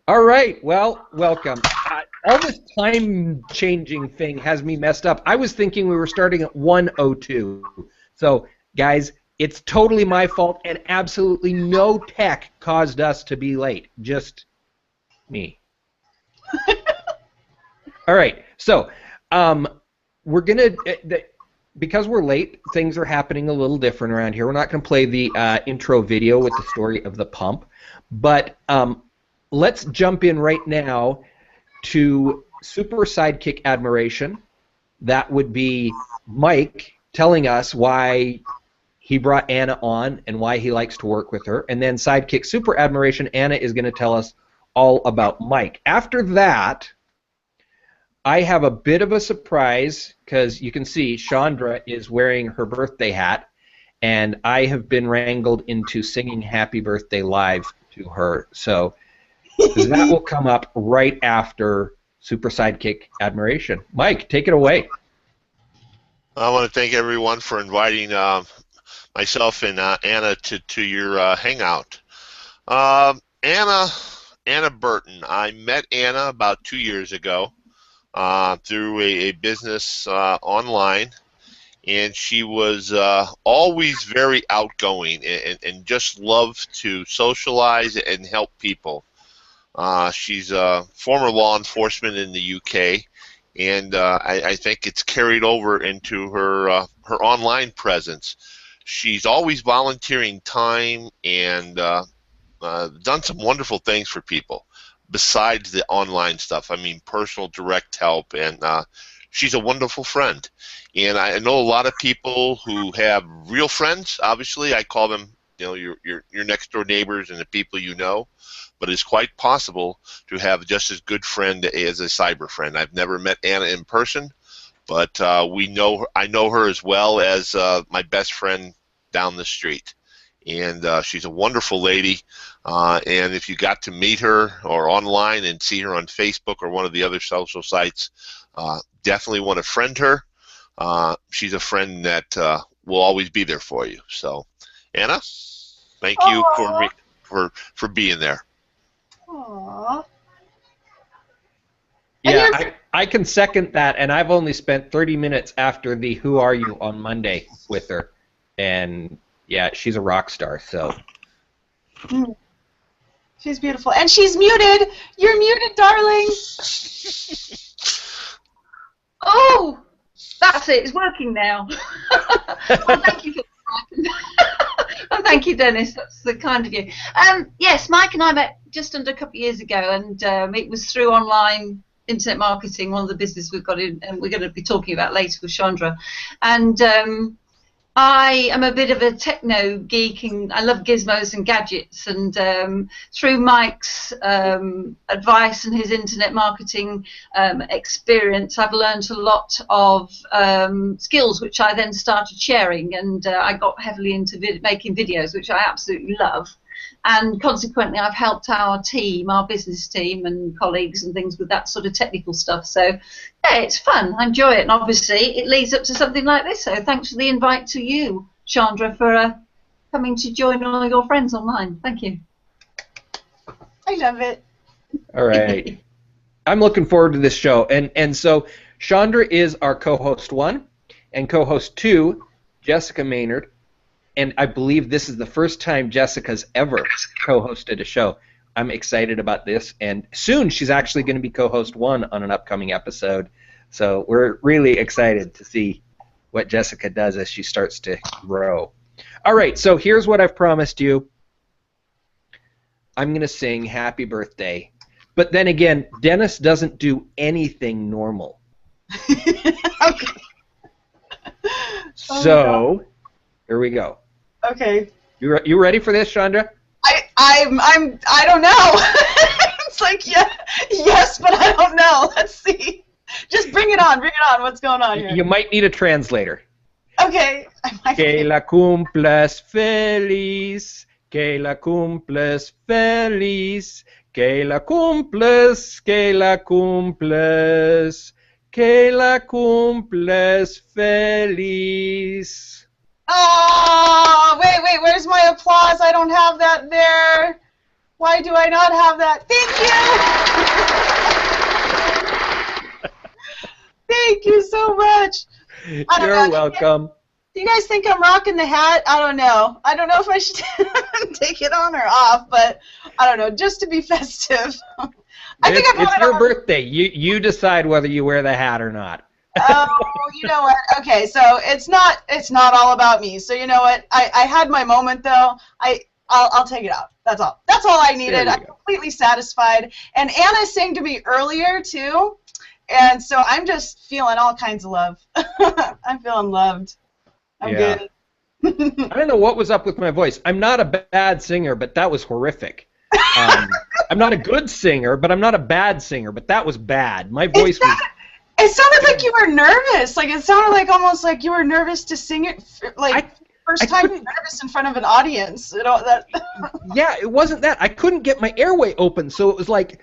All right, well, welcome. All this time-changing thing has me messed up. I was thinking we were starting at 1:02. So, guys, it's totally my fault, and absolutely no tech caused us to be late. Just me. All right, so we're going to... Because we're late, things are happening a little different around here. We're not going to play the intro video with the story of the pump, but let's jump in right now to Super Sidekick Admiration. That would be Mike telling us why he brought Anna on and why he likes to work with her. And then Sidekick Super Admiration, Anna is going to tell us all about Mike. After that, I have a bit of a surprise because you can see Chandra is wearing her birthday hat, and I have been wrangled into singing Happy Birthday live to her. So that will come up right after Super Sidekick Admiration. Mike, take it away. I want to thank everyone for inviting myself and Anna to your hangout. Anna Burton. I met Anna about 2 years ago through a business online, and she was always very outgoing and just loved to socialize and help people. She's a former law enforcement in the UK, and I think it's carried over into her her online presence. She's always volunteering time and done some wonderful things for people besides the online stuff. I mean, personal direct help, and she's a wonderful friend. And I know a lot of people who have real friends. Obviously, I call them, you know, your next door neighbors and the people you know. But it's quite possible to have just as good friend as a cyber friend. I've never met Anna in person, but we know her, I know her as well as my best friend down the street. And she's a wonderful lady. And if you got to meet her or online and see her on Facebook or one of the other social sites, definitely want to friend her. She's a friend that will always be there for you. So, Anna, thank you for being there. Aww. Yeah, I can second that, and I've only spent 30 minutes after the Who Are You on Monday with her, and yeah, she's a rock star, so. She's beautiful, and she's muted! You're muted, darling! Oh! That's it, it's working now. Well, thank you for well, thank you, Dennis. That's the kind of you. Yes, Mike and I met just under a couple of years ago, and it was through online internet marketing, one of the businesses we've got in, and we're going to be talking about later with Chandra. And I am a bit of a techno geek, and I love gizmos and gadgets. And through Mike's advice and his internet marketing experience, I've learned a lot of skills, which I then started sharing. And I got heavily into making videos, which I absolutely love. And consequently, I've helped our team, our business team and colleagues and things with that sort of technical stuff. So, yeah, it's fun. I enjoy it. And obviously, it leads up to something like this. So thanks for the invite to you, Chandra, for coming to join all your friends online. Thank you. I love it. All right. I'm looking forward to this show. And so Chandra is our co-host 1, and co-host 2, Jessica Maynard. And I believe this is the first time Jessica's ever co-hosted a show. I'm excited about this, and soon she's actually going to be co-host 1 on an upcoming episode. So we're really excited to see what Jessica does as she starts to grow. All right, so here's what I've promised you. I'm going to sing Happy Birthday. But then again, Dennis doesn't do anything normal. Okay. So, here we go. Okay. You ready for this, Chandra? I don't know. It's like, yeah, yes, but I don't know. Let's see. Just bring it on. Bring it on. What's going on here? You might need a translator. Okay. Que la cumplas feliz, que la cumplas feliz, que la cumplas, que la cumplas, que la cumplas feliz. Oh, wait, where's my applause? I don't have that there. Why do I not have that? Thank you! Thank you so much. I don't You're know. welcome. Do you guys think I'm rocking the hat? I don't know. I don't know if I should take it on or off, but I don't know, just to be festive. I think I've It's had it your on. birthday. You decide whether you wear the hat or not. Oh, you know what? Okay, so it's not all about me. So you know what? I had my moment though. I'll take it out. That's all. That's all I needed. I'm completely satisfied. And Anna sang to me earlier too, and so I'm just feeling all kinds of love. I'm feeling loved. I'm good. I don't know what was up with my voice. I'm not a bad singer, but that was horrific. I'm not a good singer, but I'm not a bad singer, but that was bad. My voice was... It sounded like you were nervous. Like, it sounded like almost like you were nervous to sing it, like, first time you're nervous in front of an audience. You know, that... Yeah, it wasn't that. I couldn't get my airway open, so it was like...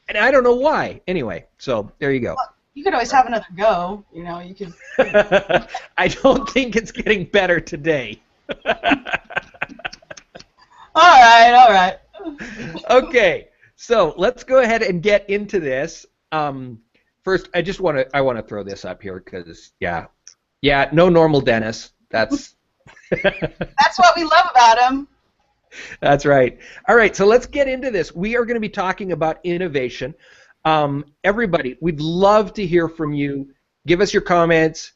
And I don't know why. Anyway, so there you go. Well, you could always have another go. You know, you could... I don't think it's getting better today. All right. Okay, so let's go ahead and get into this. First, I want to throw this up here because no normal Dennis. That's that's what we love about him. That's right. All right, so let's get into this. We are going to be talking about innovation. Everybody, we'd love to hear from you. Give us your comments,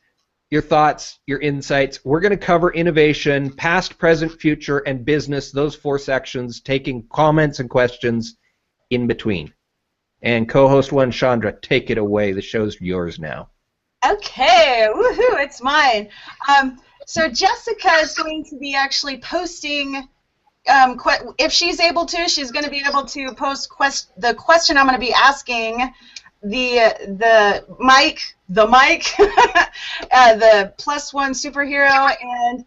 your thoughts, your insights. We're going to cover innovation, past, present, future, and business, those 4 sections, taking comments and questions in between. And co-host 1, Chandra, take it away. The show's yours now. Okay, woohoo, it's mine. So Jessica is going to be actually posting, if she's able to, she's going to be able to post the question I'm going to be asking, the mic, the +1 superhero, and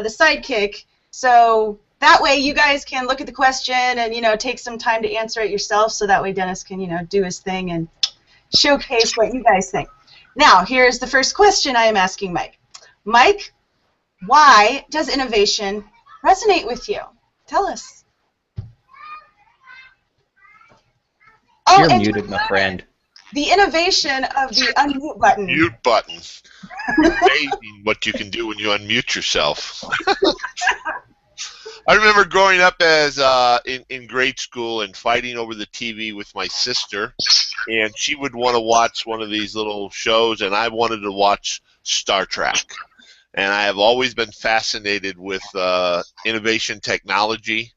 the sidekick. So that way you guys can look at the question and, you know, take some time to answer it yourself, so that way Dennis can, you know, do his thing and showcase what you guys think. Now, here's the first question I am asking Mike. Mike, why does innovation resonate with you? Tell us. Oh, You're muted, my friend. The innovation of the unmute button. Mute button. Amazing what you can do when you unmute yourself. I remember growing up as in grade school and fighting over the TV with my sister, and she would want to watch one of these little shows, and I wanted to watch Star Trek. And I have always been fascinated with innovation technology.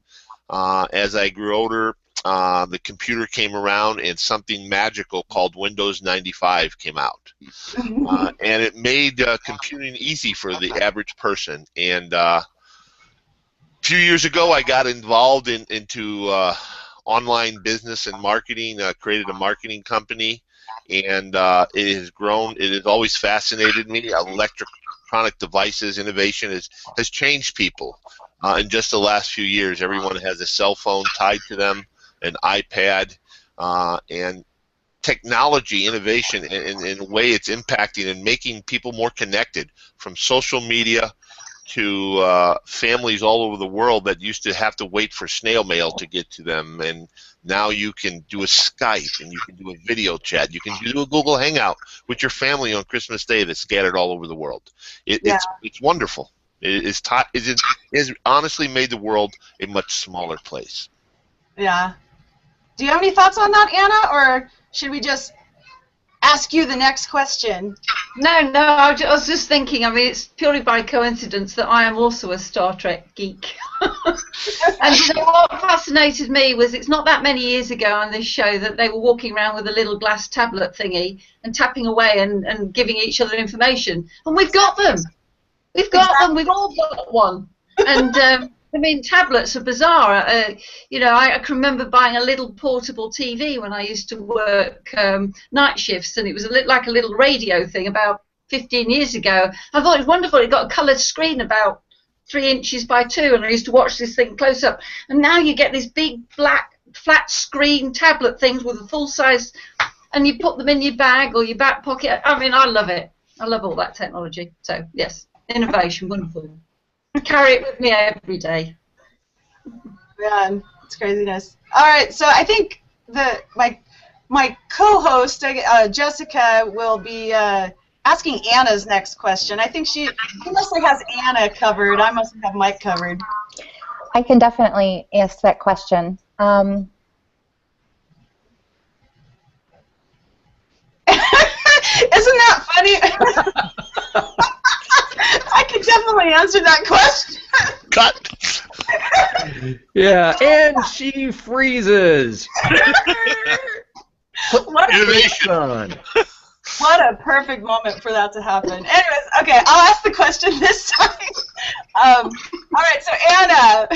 As I grew older, the computer came around, and something magical called Windows 95 came out. And it made computing easy for the average person. And a few years ago, I got involved into online business and marketing, created a marketing company, and it has grown. It has always fascinated me. Electronic devices, innovation has changed people. In just the last few years, everyone has a cell phone tied to them, an iPad, and technology, innovation, in a way it's impacting and making people more connected, from social media to families all over the world that used to have to wait for snail mail to get to them, and now you can do a Skype, and you can do a video chat, you can do a Google Hangout with your family on Christmas Day that's scattered all over the world. It's wonderful. It has honestly made the world a much smaller place. Yeah. Do you have any thoughts on that, Anna, or should we just ask you the next question? No, I was just thinking, I mean, it's purely by coincidence that I am also a Star Trek geek. And you know what fascinated me was, it's not that many years ago on this show that they were walking around with a little glass tablet thingy and tapping away and giving each other information. And we've got them. We've got them. We've all got one. And I mean, tablets are bizarre. You know, I can remember buying a little portable TV when I used to work night shifts, and it was like a little radio thing about 15 years ago. I thought it was wonderful. It got a coloured screen about 3 inches by 2, and I used to watch this thing close up. And now you get these big black flat screen tablet things with a full size, and you put them in your bag or your back pocket. I mean, I love it. I love all that technology. So yes, innovation, wonderful. Carry it with me every day. Yeah, It's craziness. All right, so I think my co-host Jessica will be asking Anna's next question. I think she mostly has Anna covered. I must have Mike covered. I can definitely ask that question. Isn't that funny? I could definitely answer that question. Cut. Yeah, and she freezes. What Innovation. a perfect moment for that to happen. Anyways, okay, I'll ask the question this time. All right, so Anna,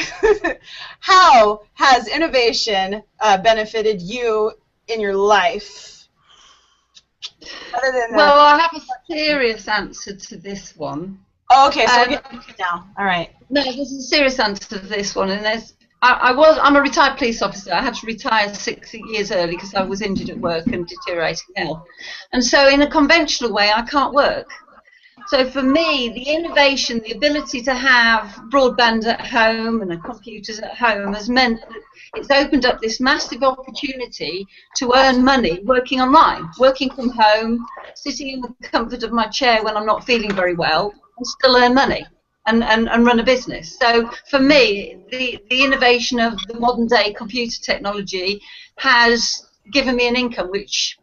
how has innovation benefited you in your life? Other than Well, I have a serious answer to this one. oh, okay, so we're getting it now. All right. No, there's a serious answer to this one, and I'm a retired police officer. I had to retire 6 years early because I was injured at work and deteriorating health. And so in a conventional way, I can't work. So for me, the innovation, the ability to have broadband at home and computers at home has meant that it's opened up this massive opportunity to earn money working online, working from home, sitting in the comfort of my chair when I'm not feeling very well, and still earn money and run a business. So for me, the innovation of the modern day computer technology has given me an income which,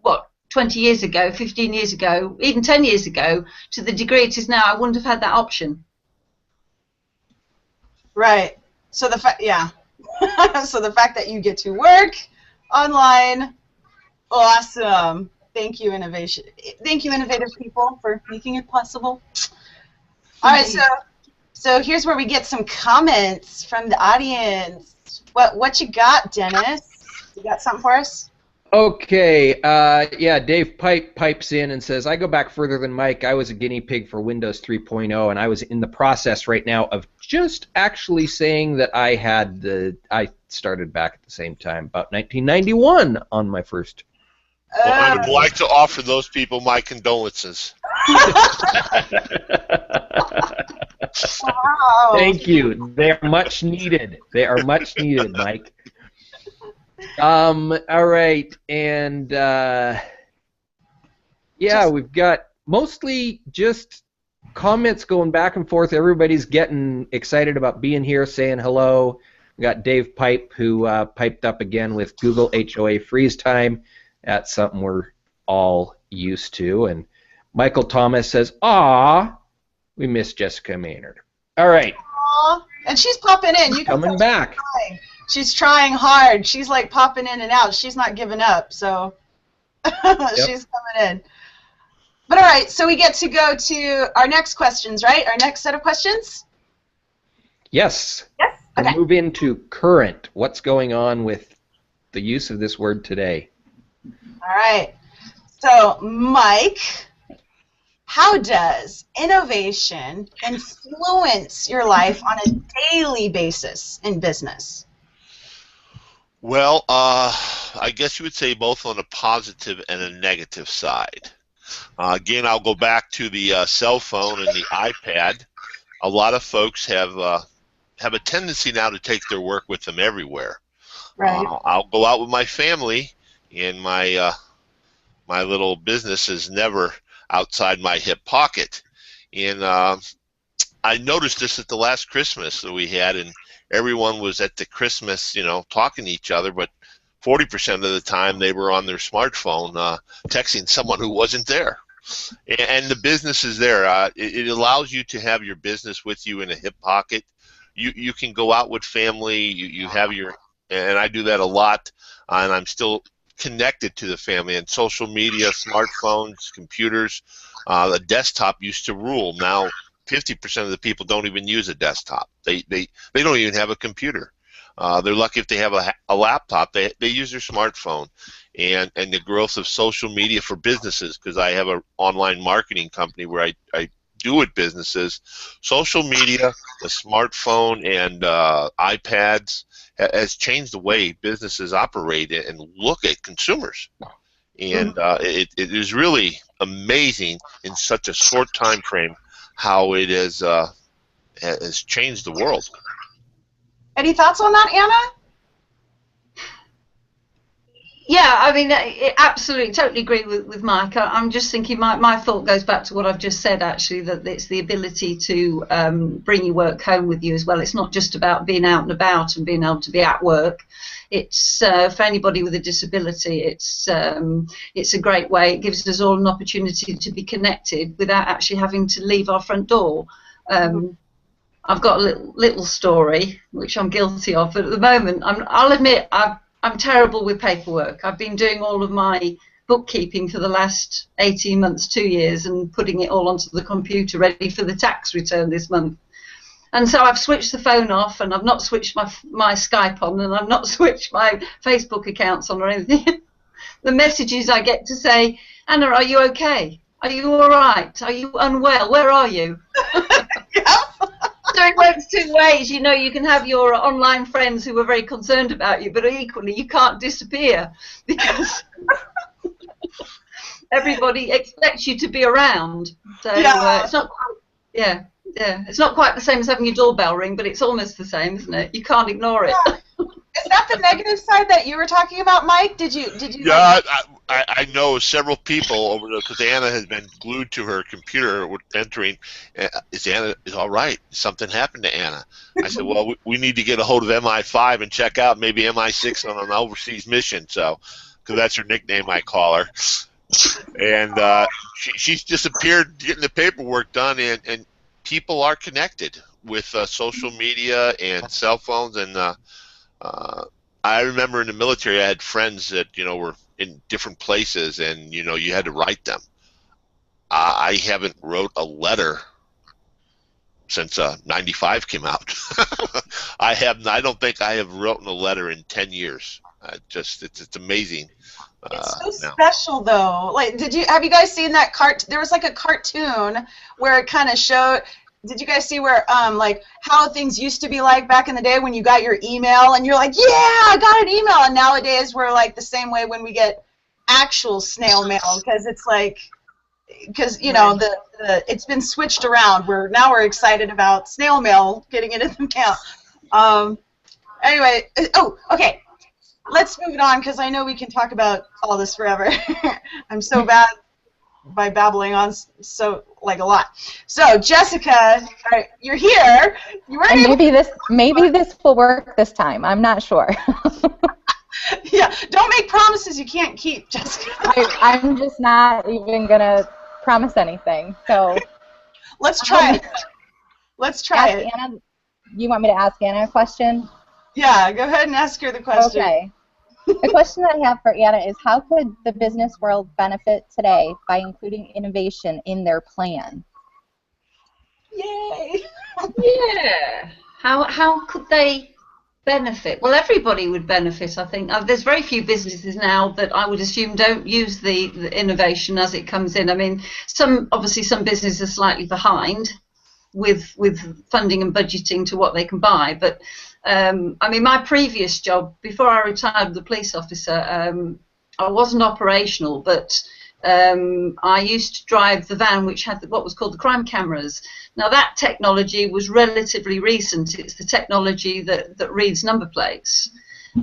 20 years ago, 15 years ago, even 10 years ago, to the degree it is now, I wouldn't have had that option. Right. So the fact, yeah. So the fact that you get to work online, awesome. Thank you, innovation. Thank you, innovative people, for making it possible. All right, so here's where we get some comments from the audience. What you got, Dennis? You got something for us? Okay, yeah, Dave pipes in and says, I go back further than Mike. I was a guinea pig for Windows 3.0, and I was in the process right now of just actually saying that I started back at the same time, about 1991 on my first. Well, I would like to offer those people my condolences. Wow. Thank you. They are much needed. They are much needed, Mike. All right, and yeah, we've got mostly just comments going back and forth. Everybody's getting excited about being here, saying hello. We got Dave Pipe, who piped up again with Google HOA freeze time. That's something we're all used to. And Michael Thomas says, "Aw, we miss Jessica Maynard." All right. Aw, and she's popping in. You can Coming back. She's trying hard. She's like popping in and out. She's not giving up, so she's coming in. But all right, so we get to go to our next questions, right? Our next set of questions? Yes. Yes? Okay. We'll move into current. What's going on with the use of this word today? All right. So, Mike, how does innovation influence your life on a daily basis in business? Well, I guess you would say both on a positive and a negative side. Again, I'll go back to the cell phone and the iPad. A lot of folks have a tendency now to take their work with them everywhere. Right. I'll go out with my family, and my little business is never outside my hip pocket. And I noticed this at the last Christmas that we had, and everyone was at the Christmas, talking to each other, but 40% of the time they were on their smartphone texting someone who wasn't there. And the business is there. It allows you to have your business with you in a hip pocket. You can go out with family. You have your, and I do that a lot, and I'm still connected to the family. And social media, smartphones, computers, the desktop used to rule. Now 50% of the people don't even use a desktop. They don't even have a computer. They're lucky if they have a laptop. They use their smartphone. And the growth of social media for businesses, because I have an online marketing company where I do with businesses. Social media, the smartphone, and iPads has changed the way businesses operate and look at consumers. And it is really amazing in such a short time frame how it has changed the world. Any thoughts on that, Anna? Yeah, I mean, absolutely, totally agree with Mike. I'm just thinking, my thought goes back to what I've just said, actually, that it's the ability to bring your work home with you as well. It's not just about being out and about and being able to be at work. It's for anybody with a disability, it's a great way. It gives us all an opportunity to be connected without actually having to leave our front door. I've got a little story, which I'm guilty of, but at the moment, I'll admit, I'm terrible with paperwork. I've been doing all of my bookkeeping for the last 18 months, 2 years, and putting it all onto the computer ready for the tax return this month. And so I've switched the phone off, and I've not switched my Skype on, and I've not switched my Facebook accounts on or anything. The messages I get to say, Anna, are you okay? Are you all right? Are you unwell? Where are you? So it works two ways. You know, you can have your online friends who are very concerned about you, but equally you can't disappear because everybody expects you to be around. So it's not quite, it's not quite the same as having your doorbell ring, but it's almost the same, isn't it? You can't ignore it. Is that the negative side that you were talking about, Mike? Did you? Yeah, I know several people over there because Anna has been glued to her computer entering. Is Anna all right? Something happened to Anna. I said, well, we need to get a hold of MI5 and check out maybe MI6 on an overseas mission. So, because that's her nickname, I call her. And she's disappeared getting the paperwork done, and people are connected with social media and cell phones. And I remember in the military, I had friends that were in different places, and you had to write them. I haven't wrote a letter since '95 came out. I don't think I have written a letter in 10 years. It's amazing. It's so special, though. Like, have you guys seen that There was like a cartoon where it kind of showed. Did you guys see where like how things used to be like back in the day when you got your email and you're like, yeah, I got an email, and nowadays we're like the same way when we get actual snail mail because it's like it's been switched around. Now we're excited about snail mail getting into the mail. Anyway, okay. Let's move it on because I know we can talk about all this forever. I'm so bad by babbling on a lot. So Jessica, you're here. And maybe this will work this time. I'm not sure. Yeah, don't make promises you can't keep, Jessica. I'm just not even gonna promise anything. So let's try it. Let's try it. Anna, you want me to ask Anna a question? Yeah, go ahead and ask her the question. Okay. The question I have for Anna is, how could the business world benefit today by including innovation in their plan? Yay! Yeah. How could they benefit? Well, everybody would benefit, I think. There's very few businesses now that I would assume don't use the innovation as it comes in. I mean, obviously some businesses are slightly behind with funding and budgeting to what they can buy, but I mean, my previous job, before I retired as a police officer, I wasn't operational, but I used to drive the van which had what was called the crime cameras. Now, that technology was relatively recent. It's the technology that reads number plates.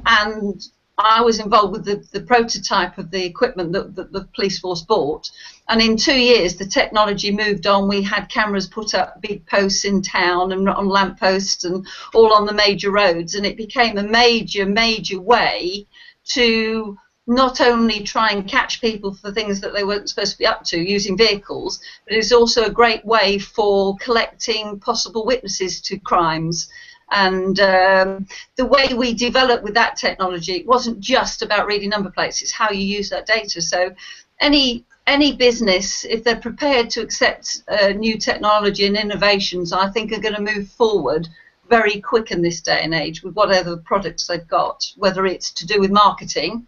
And I was involved with the prototype of the equipment that the police force bought. And in 2 years, the technology moved on. We had cameras put up, big posts in town and on lampposts and all on the major roads. And it became a major way to not only try and catch people for things that they weren't supposed to be up to using vehicles, but it's also a great way for collecting possible witnesses to crimes. And the way we developed with that technology, it wasn't just about reading number plates, it's how you use that data. So any business, if they're prepared to accept new technology and innovations, I think are going to move forward very quick in this day and age with whatever products they've got, whether it's to do with marketing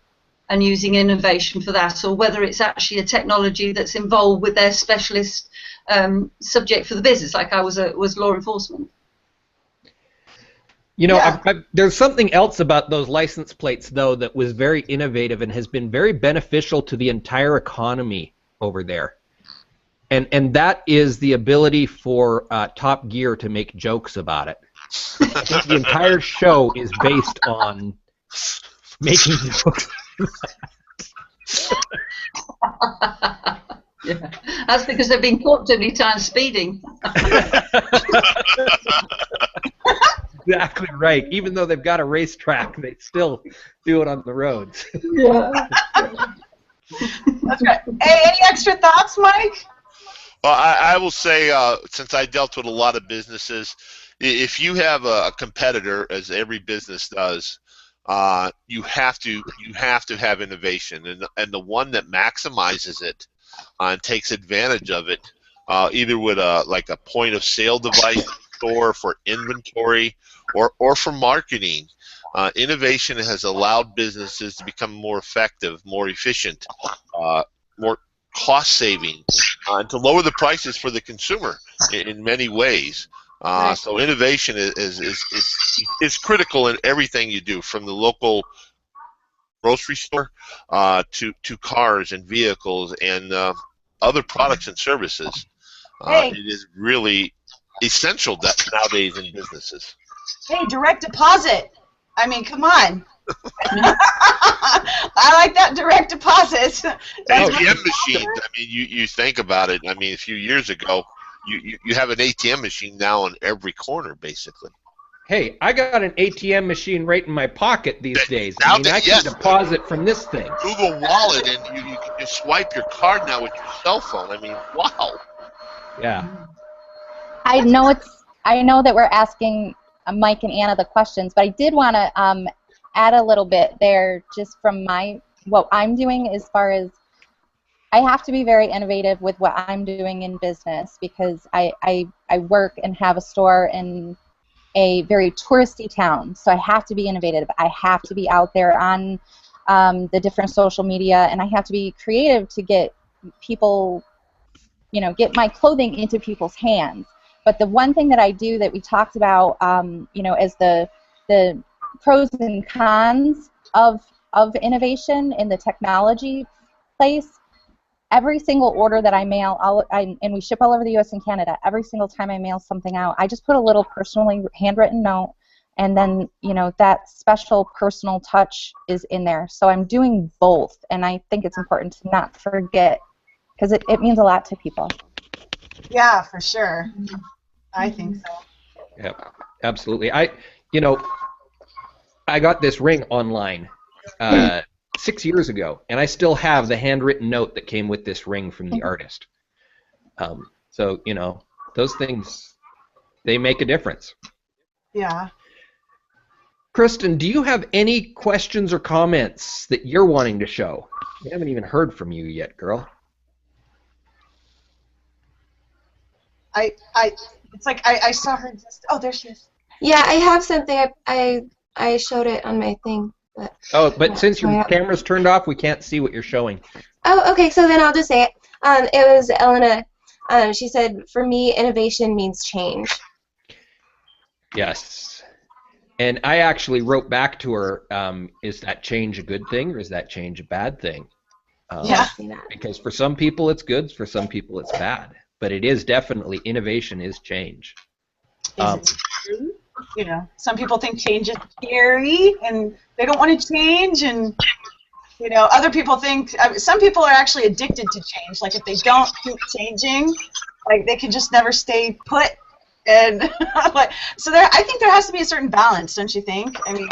and using innovation for that, or whether it's actually a technology that's involved with their specialist subject for the business, like I was law enforcement. You know, there's something else about those license plates, though, that was very innovative and has been very beneficial to the entire economy over there. And that is the ability for Top Gear to make jokes about it. I think the entire show is based on making jokes. Yeah, that's because they've been caught too many times speeding. Exactly right. Even though they've got a racetrack, they still do it on the roads. Yeah. That's right. Hey, any extra thoughts, Mike? Well, I will say, since I dealt with a lot of businesses, if you have a competitor, as every business does, you have to have innovation, and the one that maximizes it and takes advantage of it, either with like a point of sale device store for inventory or for marketing. Innovation has allowed businesses to become more effective, more efficient, more cost saving, and to lower the prices for the consumer in many ways. Right. So innovation is critical in everything you do, from the local grocery store to cars and vehicles and other products and services. Hey. It is really essential that nowadays in businesses. Hey, direct deposit. I mean, come on. I like that direct deposit. That's ATM machines. I mean, you think about it. I mean, a few years ago, you have an ATM machine now on every corner, basically. Hey, I got an ATM machine right in my pocket these days. Now I mean, that- I can yes. deposit from this thing. Google Wallet, and you can just swipe your card now with your cell phone. I mean, wow. Yeah. I know that we're asking Mike and Anna the questions, but I did want to add a little bit there, just from what I'm doing, as far as I have to be very innovative with what I'm doing in business, because I work and have a store in a very touristy town, so I have to be innovative. I have to be out there on the different social media, and I have to be creative to get people, get my clothing into people's hands. But the one thing that I do that we talked about, as the pros and cons of innovation in the technology place, every single order that I mail, and we ship all over the U.S. and Canada, every single time I mail something out, I just put a little personally handwritten note, and then, that special personal touch is in there. So I'm doing both, and I think it's important to not forget, because it means a lot to people. Yeah, for sure. I think so. Yeah, absolutely. I got this ring online 6 years ago, and I still have the handwritten note that came with this ring from the artist. So, those things, they make a difference. Yeah. Kristen, do you have any questions or comments that you're wanting to show? We haven't even heard from you yet, girl. It's like I saw her just. Oh, there she is. Yeah, I have something. I showed it on my thing. But since your camera's turned off, we can't see what you're showing. Oh, okay. So then I'll just say it. It was Elena. She said, "For me, innovation means change." Yes. And I actually wrote back to her, is that change a good thing or is that change a bad thing? Yeah. Because for some people it's good, for some people it's bad. But it is definitely, innovation is change. Is it true? Some people think change is scary and they don't want to change, and other people think. Some people are actually addicted to change. Like if they don't keep changing, like they can just never stay put. And so I think there has to be a certain balance, don't you think? I mean,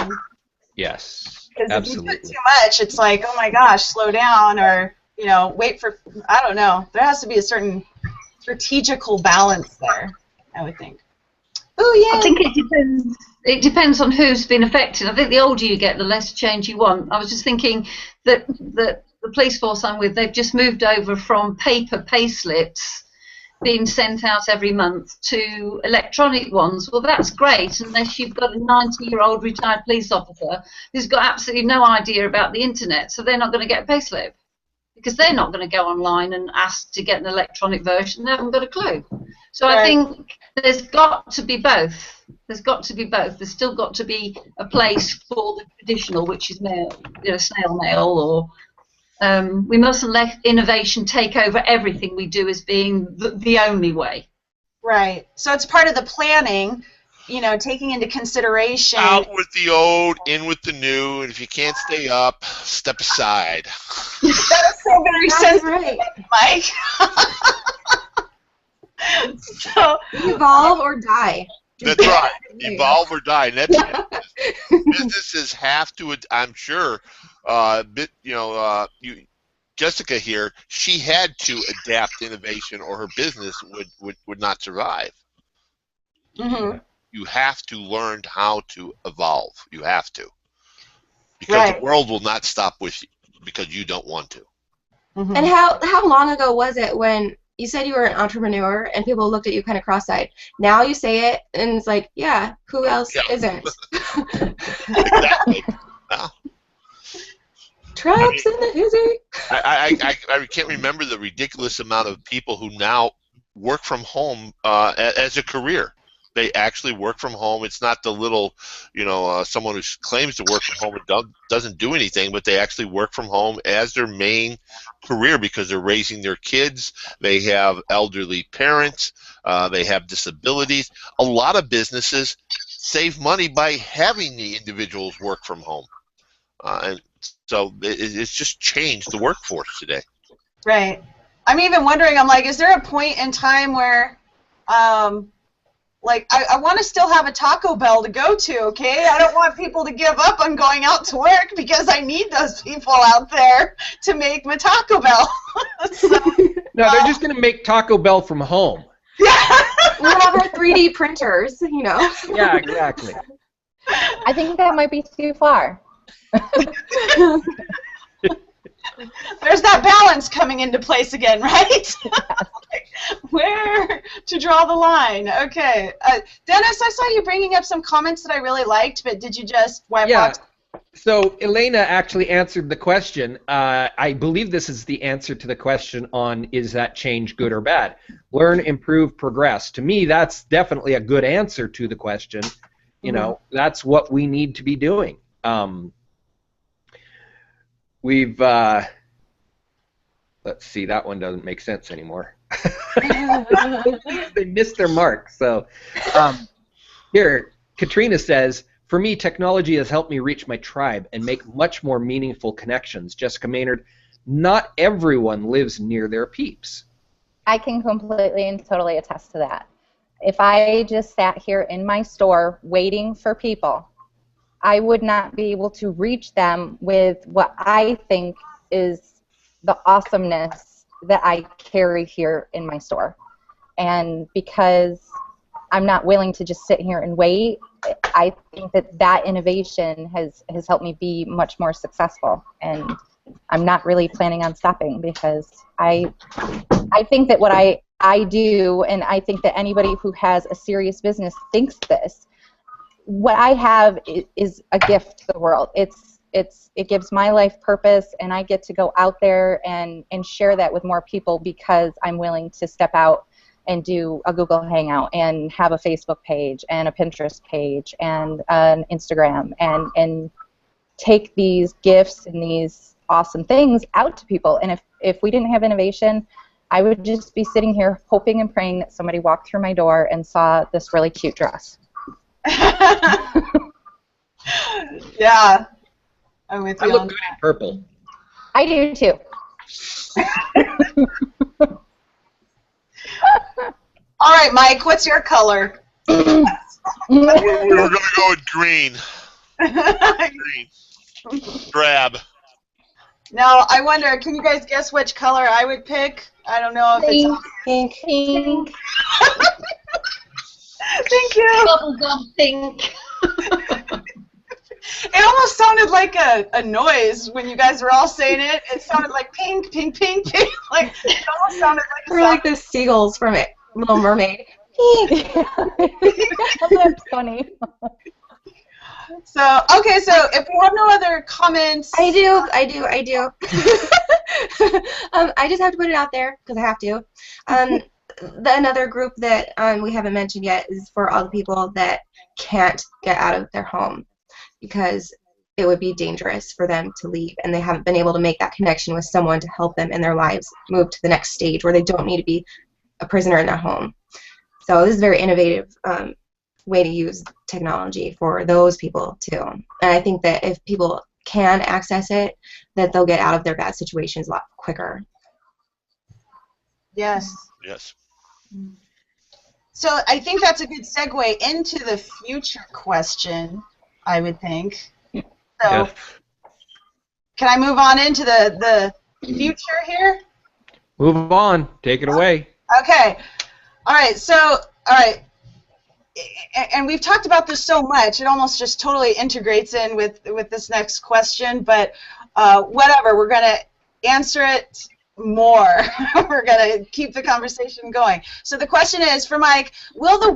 yes, because if you absolutely. do too much, it's like, oh my gosh, slow down, or wait for. I don't know. There has to be a certain strategical balance there, I would think. Oh yeah. I think it depends. It depends on who's been affected. I think the older you get, the less change you want. I was just thinking that the police force I'm with, they've just moved over from paper pay slips being sent out every month to electronic ones. Well, that's great, unless you've got a 90-year-old retired police officer who's got absolutely no idea about the internet, so they're not going to get a pay slip, because they're not going to go online and ask to get an electronic version. They haven't got a clue. So I think there's got to be both. There's got to be both. There's still got to be a place for the traditional, which is mail, snail mail, or we mustn't let innovation take over everything we do as being the only way. Right. So it's part of the planning, taking into consideration. Out with the old, in with the new, and if you can't stay up, step aside. That is so very That's sensitive, right. Mike. So, Evolve or die. That's right. There you Evolve or die. And that's businesses have to. I'm sure. Jessica here. She had to adapt innovation, or her business would not survive. mhm. You have to learn how to evolve. You have to, because Right. the world will not stop with you because you don't want to. Mhm. And how long ago was it when you said you were an entrepreneur and people looked at you kind of cross-eyed? Now you say it and it's like, yeah, who else Yeah. isn't? Exactly. Well, Traps in the hizzy. I can't remember the ridiculous amount of people who now work from home as a career. They actually work from home. It's not the little, someone who claims to work from home and doesn't do anything, but they actually work from home as their main career because they're raising their kids. They have elderly parents. They have disabilities. A lot of businesses save money by having the individuals work from home. And so it's just changed the workforce today. Right. I'm even wondering, I'm like, is there a point in time where, I want to still have a Taco Bell to go to, okay? I don't want people to give up on going out to work because I need those people out there to make my Taco Bell. So, No, they're just going to make Taco Bell from home. We'll have our 3D printers, Yeah, exactly. I think that might be too far. there's that balance coming into place again, right? Where to draw the line? Okay. Dennis, I saw you bringing up some comments that I really liked, but did you just wipe Yeah. off? So Elena actually answered the question. I believe this is the answer to the question on is that change good or bad? Learn, improve, progress. To me, that's definitely a good answer to the question. That's what we need to be doing. We've let's see, that one doesn't make sense anymore. They missed their mark. So here, Katrina says, for me, technology has helped me reach my tribe and make much more meaningful connections. Jessica Maynard, not everyone lives near their peeps. I can completely and totally attest to that. If I just sat here in my store waiting for people, I would not be able to reach them with what I think is the awesomeness that I carry here in my store. And because I'm not willing to just sit here and wait, I think that innovation has helped me be much more successful. And I'm not really planning on stopping because I think that what I do, and I think that anybody who has a serious business thinks this, what I have is a gift to the world. It gives my life purpose, and I get to go out there and share that with more people because I'm willing to step out and do a Google Hangout and have a Facebook page and a Pinterest page and an Instagram and take these gifts and these awesome things out to people. And if we didn't have innovation, I would just be sitting here hoping and praying that somebody walked through my door and saw this really cute dress. Yeah. I'm with I you look on good that. in purple. I do too. All right, Mike, what's your color? We're going to go with green. Green. Drab. Now, I wonder, can you guys guess which color I would pick? I don't know if it's... Pink. Pink. Thank you. Bubblegum pink. It almost sounded like a noise when you guys were all saying it. It sounded like pink, pink, pink, pink. Like, it almost sounded like a We're like the seagulls from it, Little Mermaid. That's funny. So, okay, so if we have no other comments... I do. I just have to put it out there because I have to. Another group that we haven't mentioned yet is for all the people that can't get out of their home because it would be dangerous for them to leave and they haven't been able to make that connection with someone to help them in their lives move to the next stage where they don't need to be a prisoner in their home. So this is very innovative way to use technology for those people too. And I think that if people can access it, that they'll get out of their bad situations a lot quicker. Yes. Yes. So I think that's a good segue into the future question, I would think. So Yes. can I move on into the future here? Move on. Take it away. Okay. All right. So, all right. And we've talked about this so much, it almost just totally integrates in with this next question, but whatever, we're going to answer it more. We're going to keep the conversation going. So the question is, for Mike, will the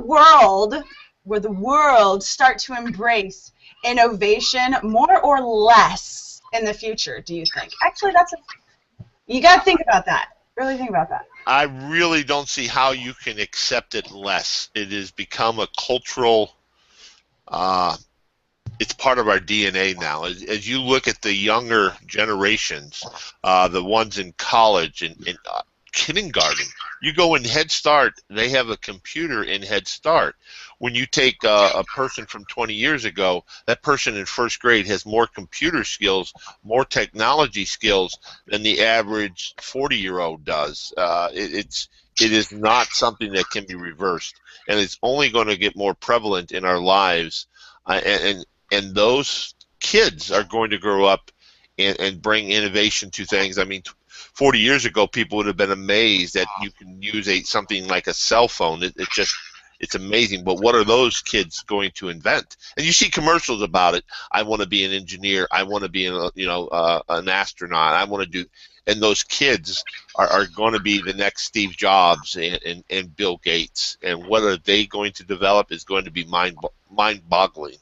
world start to embrace innovation more or less in the future, do you think? Actually, you got to think about that. Really think about that. I really don't see how you can accept it less. It has become a cultural, it's part of our DNA now. As you look at the younger generations, the ones in college and kindergarten, you go in Head Start, they have a computer in Head Start. When you take a person from 20 years ago, that person in first grade has more computer skills, more technology skills than the average 40-year-old does. It is not something that can be reversed, and it's only going to get more prevalent in our lives. And those kids are going to grow up and bring innovation to things. I mean, 40 years ago, people would have been amazed that you can use something like a cell phone. It's amazing. But what are those kids going to invent? And you see commercials about it. I want to be an engineer. I want to be an astronaut. I want to do. And those kids are going to be the next Steve Jobs and Bill Gates. And what are they going to develop is going to be mind-boggling.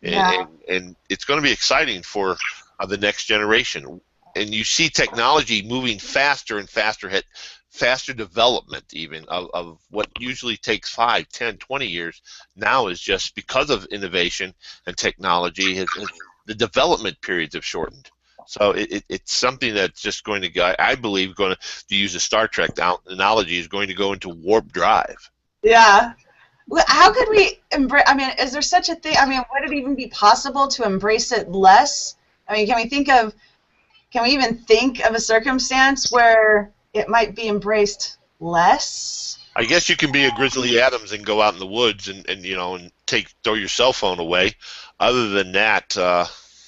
And it's going to be exciting for the next generation. And you see technology moving faster and faster, faster development even of what usually takes 5, 10, 20 years now is just because of innovation and technology. The development periods have shortened. So it's something that's just going to go, I believe, to use a Star Trek analogy, is going to go into warp drive. Yeah. Well, how could we embrace, I mean, is there such a thing, I mean, would it even be possible to embrace it less? I mean, can we even think of a circumstance where it might be embraced less? I guess you can be a Grizzly Adams and go out in the woods and throw your cell phone away. Other than that,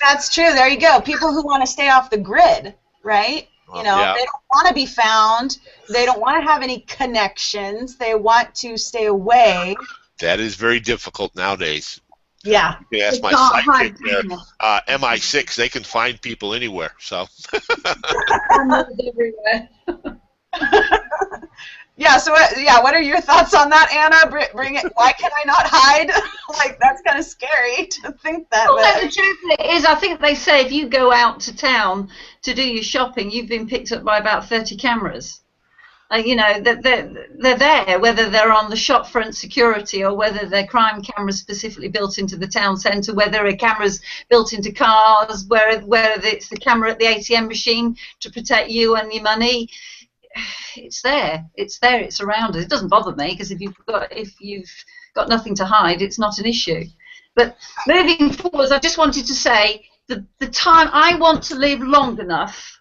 that's true. There you go. People who want to stay off the grid, right? They don't want to be found. They don't want to have any connections. They want to stay away. That is very difficult nowadays. Yeah. You can ask my sidekick there. MI6, they can find people anywhere. So. Everywhere. Yeah. So what are your thoughts on that, Anna? Bring it. Why can I not hide? Like, that's kind of scary to think that. Well, the truth is, I think they say if you go out to town to do your shopping, you've been picked up by about 30 cameras. They're there, whether they're on the shop front security or whether they're crime cameras specifically built into the town centre, whether a camera's built into cars, whether it's the camera at the ATM machine to protect you and your money. It's there. It's around us. It doesn't bother me because if you've got nothing to hide, it's not an issue. But moving forward, I just wanted to say the time I want to live long enough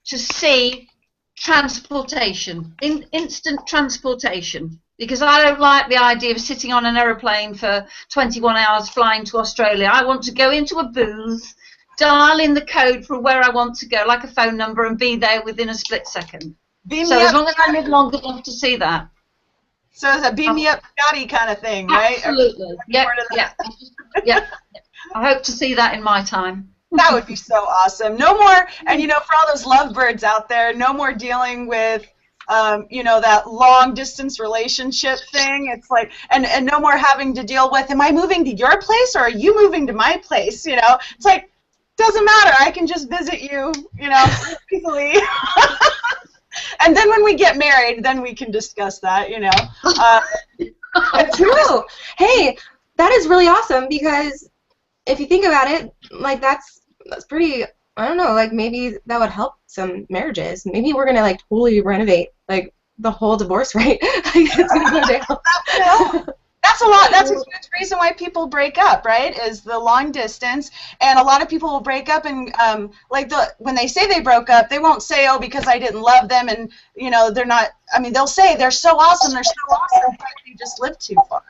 to see transportation, instant transportation, because I don't like the idea of sitting on an aeroplane for 21 hours flying to Australia. I want to go into a booth, dial in the code for where I want to go, like a phone number, and be there within a split second. So as long as I live long enough to see that. So it's a beam me up Scotty kind of thing, right? Absolutely. Yeah. I hope to see that in my time. That would be so awesome. No more, and for all those lovebirds out there, no more dealing with, that long distance relationship thing. It's like, and no more having to deal with, am I moving to your place or are you moving to my place? It's like, doesn't matter. I can just visit you, easily. And then when we get married, then we can discuss that, True. Hey, that is really awesome because if you think about it, like that's pretty, I don't know, like maybe that would help some marriages. Maybe we're going to like totally renovate like the whole divorce rate. Like it's going to go down. That that's a lot. That's a huge reason why people break up, right? Is the long distance, and a lot of people will break up, and when they say they broke up, they won't say, "Oh, because I didn't love them," and they're not. I mean, they'll say they're so awesome, but they just lived too far.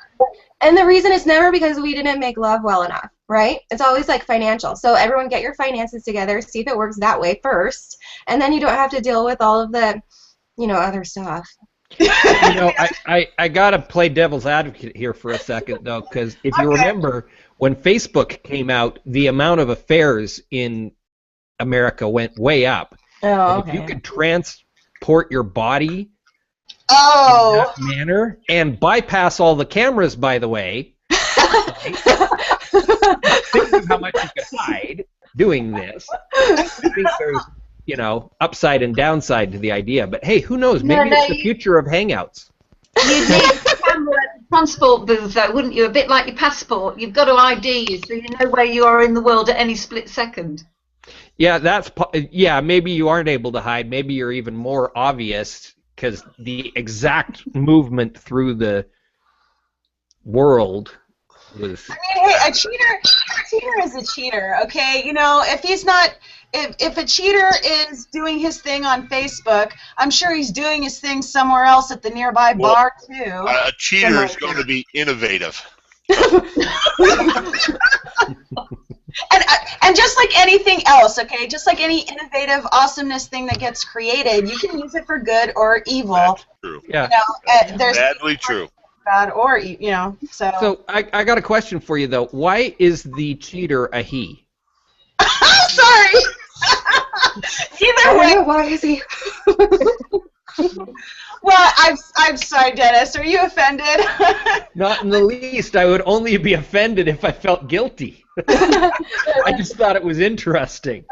And the reason is never because we didn't make love well enough, right? It's always like financial. So everyone get your finances together, see if it works that way first, and then you don't have to deal with all of the, other stuff. I gotta play devil's advocate here for a second though, because if you remember when Facebook came out, the amount of affairs in America went way up. Oh, okay. If you could transport your body in Oh. that manner and bypass all the cameras, by the way, think of how much you could hide doing this. I think there's upside and downside to the idea, but hey, who knows? Maybe it's the future of Hangouts. You'd need a camera at the transport booth, though, wouldn't you? A bit like your passport. You've got to ID you so you know where you are in the world at any split second. Yeah, maybe you aren't able to hide. Maybe you're even more obvious because the exact movement through the world was... I mean, hey, a cheater is a cheater, okay? If he's not... If a cheater is doing his thing on Facebook, I'm sure he's doing his thing somewhere else at the nearby bar, too. A cheater is going to be innovative. And just like anything else, okay? Just like any innovative awesomeness thing that gets created, you can use it for good or evil. That's true. Yeah. There's Badly true. bad or, so... So I got a question for you, though. Why is the cheater a he? Sorry. Either way. Why is he? Well, I'm sorry, Dennis. Are you offended? Not in the least. I would only be offended if I felt guilty. I just thought it was interesting.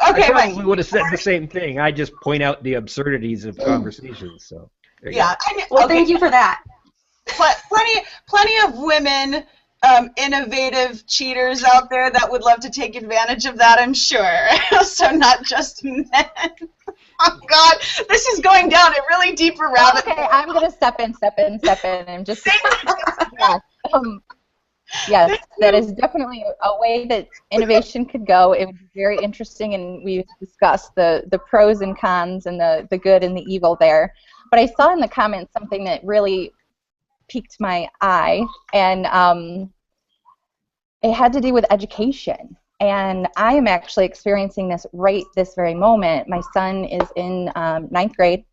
Okay, I probably would have said the same thing. I just point out the absurdities of conversations. So yeah. Well, thank you for that. But plenty of women. Innovative cheaters out there that would love to take advantage of that, I'm sure. So not just men. Oh God, this is going down a really deeper rabbit hole. Okay, I'm gonna step in, and just yes, that is definitely a way that innovation could go. It would be very interesting, and we've discussed the pros and cons and the good and the evil there. But I saw in the comments something that really piqued my eye, and it had to do with education. And I am actually experiencing this right this very moment. My son is in 9th grade,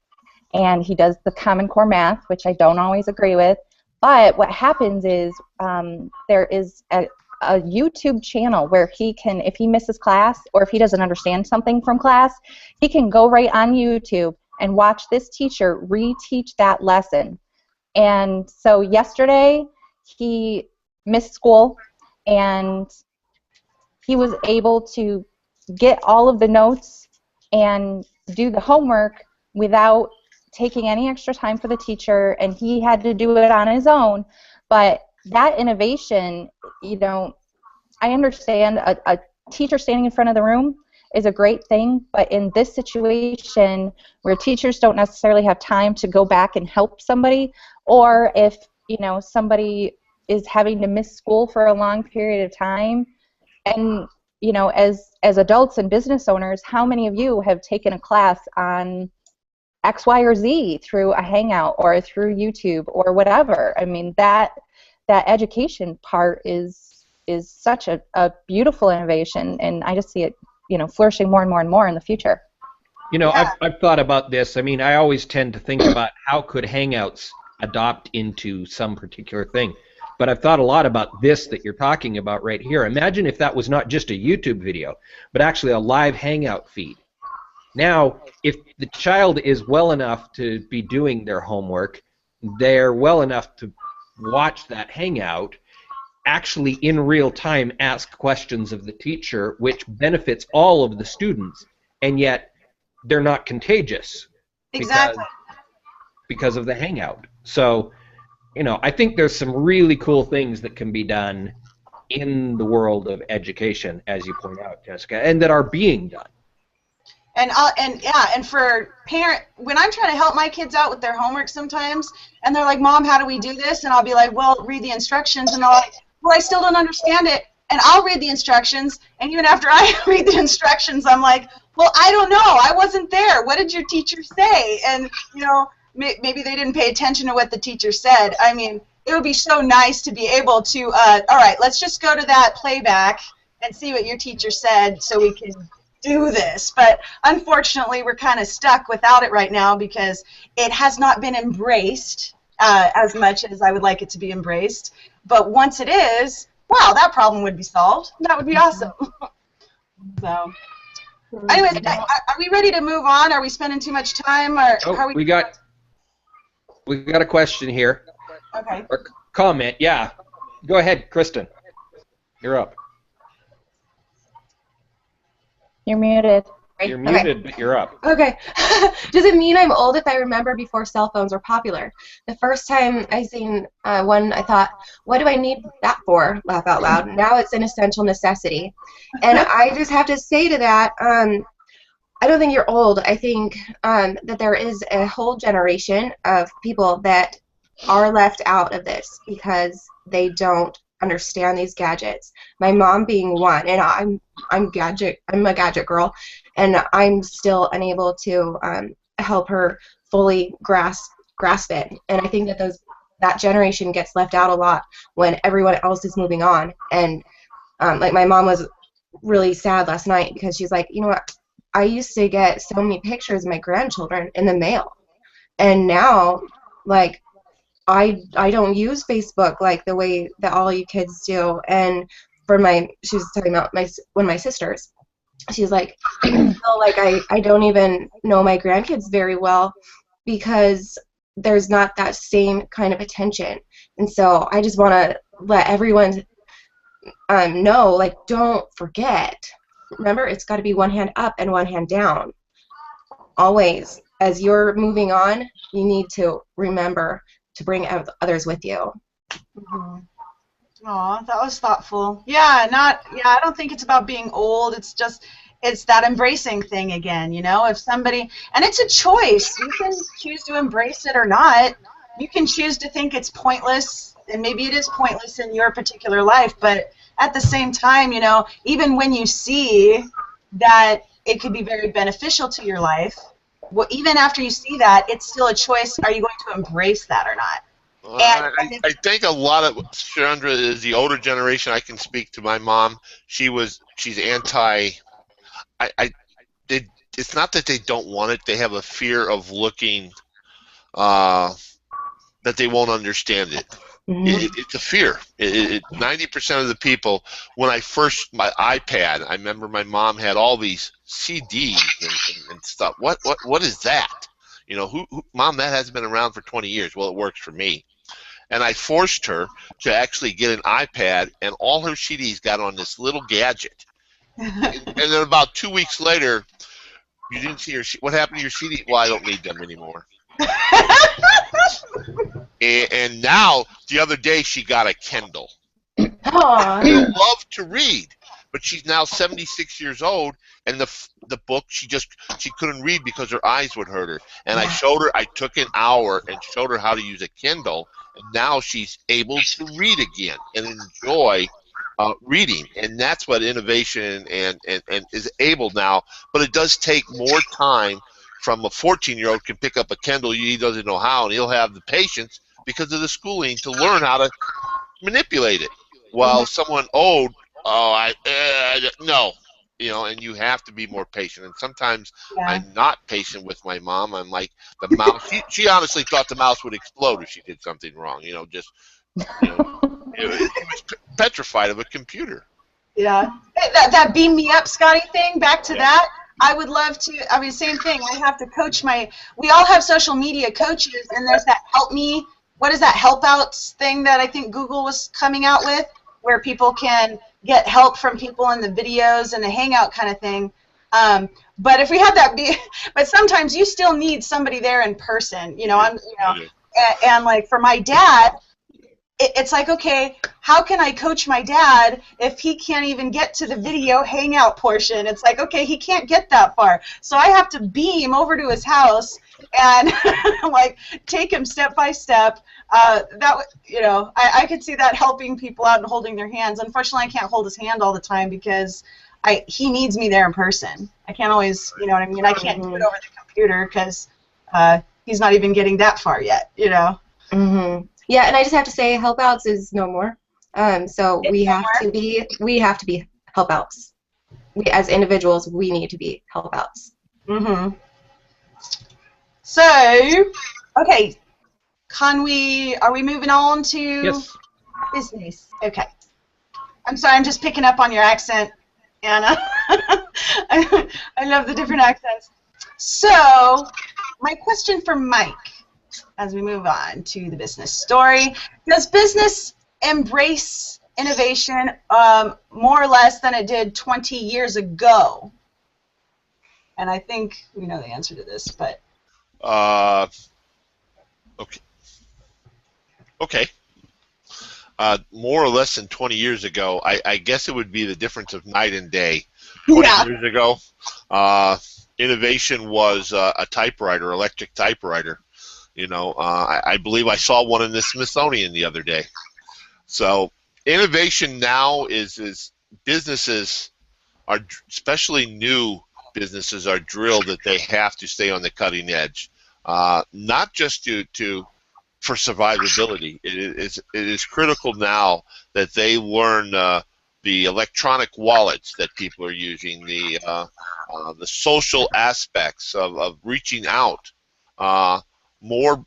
and he does the Common Core math, which I don't always agree with. But what happens is there is a YouTube channel where he can, if he misses class or if he doesn't understand something from class, he can go right on YouTube and watch this teacher reteach that lesson. And so yesterday he missed school, and he was able to get all of the notes and do the homework without taking any extra time for the teacher, and he had to do it on his own. But that innovation, I understand a teacher standing in front of the room is a great thing, but in this situation where teachers don't necessarily have time to go back and help somebody, or if somebody is having to miss school for a long period of time, and as adults and business owners, how many of you have taken a class on X, Y, or Z through a Hangout or through YouTube or whatever? I mean, that education part is such a beautiful innovation, and I just see it flourishing more and more and more in the future. I've thought about this. I mean, I always tend to think about how could Hangouts adopt into some particular thing. But I've thought a lot about this that you're talking about right here. Imagine if that was not just a YouTube video, but actually a live Hangout feed. Now, if the child is well enough to be doing their homework, they're well enough to watch that Hangout, actually in real time ask questions of the teacher, which benefits all of the students, and yet they're not contagious. Exactly. Because of the Hangout. So, I think there's some really cool things that can be done in the world of education, as you point out, Jessica, and that are being done. And for parent, when I'm trying to help my kids out with their homework sometimes, and they're like, "Mom, how do we do this?" and I'll be like, "Well, read the instructions," and they're like, "Well, I still don't understand it," and I'll read the instructions, and even after I read the instructions, I'm like, "Well, I don't know, I wasn't there. What did your teacher say?" And maybe they didn't pay attention to what the teacher said. I mean, it would be so nice to be able to, all right, let's just go to that playback and see what your teacher said so we can do this. But unfortunately, we're kind of stuck without it right now because it has not been embraced as much as I would like it to be embraced. But once it is, wow, that problem would be solved. That would be awesome. So, anyways, are we ready to move on? Are we spending too much time? Or how are we got a question here. Okay. Or comment, yeah. Go ahead, Kristen. You're up. You're muted. You're muted, but you're up. Okay. Does it mean I'm old if I remember before cell phones were popular? The first time I seen one, I thought, what do I need that for? Laugh out loud. Now it's an essential necessity. And I just have to say to that, I don't think you're old. I think that there is a whole generation of people that are left out of this because they don't understand these gadgets. My mom being one, and I'm a gadget girl, and I'm still unable to help her fully grasp it. And I think that that generation gets left out a lot when everyone else is moving on. And like my mom was really sad last night because she's like, you know what, I used to get so many pictures of my grandchildren in the mail, and now like I don't use Facebook like the way that all you kids do. And she was talking about one of my sisters. She's like, I feel like I don't even know my grandkids very well because there's not that same kind of attention. And so I just want to let everyone know, like, don't forget. Remember, it's got to be one hand up and one hand down. Always, as you're moving on, you need to remember to bring others with you. Mm-hmm. Aw, that was thoughtful. Yeah, I don't think it's about being old. It's that embracing thing again, if somebody, and it's a choice. You can choose to embrace it or not. You can choose to think it's pointless, and maybe it is pointless in your particular life, but at the same time, even when you see that it could be very beneficial to your life, well, even after you see that, it's still a choice. Are you going to embrace that or not? Well, I think a lot of Chandra is the older generation. I can speak to my mom. She's anti. It's not that they don't want it. They have a fear of looking that they won't understand it. Mm-hmm. It's a fear. 90% of the people, when my iPad, I remember my mom had all these CDs and stuff. What is that? Mom, that hasn't been around for 20 years. Well, it works for me. And I forced her to actually get an iPad, and all her CDs got on this little gadget. And then about 2 weeks later, you didn't see your. What happened to your CD? Well, I don't need them anymore. And now, the other day, she got a Kindle. Aww. She loved to read, but she's now 76 years old, and the book she couldn't read because her eyes would hurt her. And I took an hour and showed her how to use a Kindle, and now she's able to read again and enjoy reading. And that's what innovation and is able now. But it does take more time. From a 14-year-old can pick up a Kindle, he doesn't know how, and he'll have the patience because of the schooling to learn how to manipulate it. While someone old, no, and you have to be more patient. And sometimes I'm not patient with my mom. I'm like the mouse. She honestly thought the mouse would explode if she did something wrong. It was petrified of a computer. Yeah, that beam me up, Scotty thing. Back to that. I would love to. I mean, same thing. I have to coach we all have social media coaches, and there's that help me. What is that help outs thing that I think Google was coming out with, where people can get help from people in the videos and the hangout kind of thing. But if we had that but sometimes you still need somebody there in person. And like for my dad, it's like, okay, how can I coach my dad if he can't even get to the video hangout portion? It's like, okay, he can't get that far. So I have to beam over to his house and like take him step by step. I could see that helping people out and holding their hands. Unfortunately, I can't hold his hand all the time because he needs me there in person. I can't always, you know what I mean? I can't do it over the computer because he's not even getting that far yet, you know? Mm-hmm. Yeah, and I just have to say, help outs is no more. So we have to be help outs. We, as individuals, we need to be help outs. Mm-hmm. So, okay, are we moving on to Yes. business? Okay. I'm sorry, I'm just picking up on your accent, Anna. I love the different accents. So, my question for Mike, as we move on to the business story, does business embrace innovation more or less than it did 20 years ago? And I think we know the answer to this, but... Okay. Okay. More or less than 20 years ago, I guess it would be the difference of night and day. 20 years ago, innovation was a typewriter, electric typewriter. You know, I believe I saw one in the Smithsonian the other day. So innovation now is businesses are, especially new businesses, are drilled that they have to stay on the cutting edge, not just for survivability. It is critical now that they learn the electronic wallets that people are using, the social aspects of reaching out. More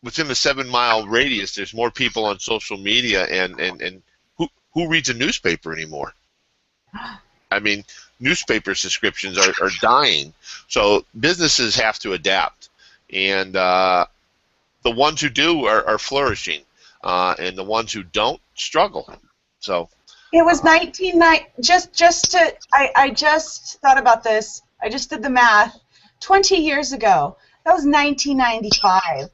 within the 7-mile radius, there's more people on social media, and who reads a newspaper anymore? I mean, newspaper subscriptions are dying. So businesses have to adapt, and the ones who do are flourishing, and the ones who don't struggle. So it was 1990. I just thought about this. I just did the math. 20 years ago, that was 1995.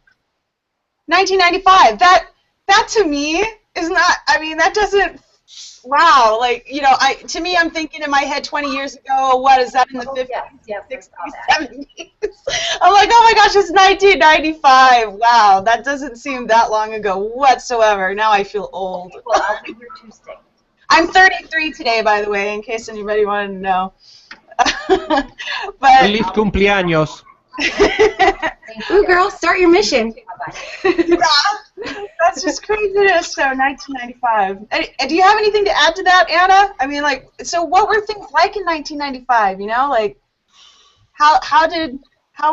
1995. That to me is not. I mean, that doesn't. Wow, like, you know, to me, I'm thinking in my head 20 years ago, what is that, in the 50s, 60s, 70s? I'm like, oh my gosh, it's 1995. Wow, that doesn't seem that long ago whatsoever. Now I feel old. Well, I think you're too sick. I'm 33 today, by the way, in case anybody wanted to know. Feliz cumpleaños. Ooh, girl, start your mission. That's just craziness. So 1995. And do you have anything to add to that, Anna? I mean, like, so what were things like in 1995? You know, like, how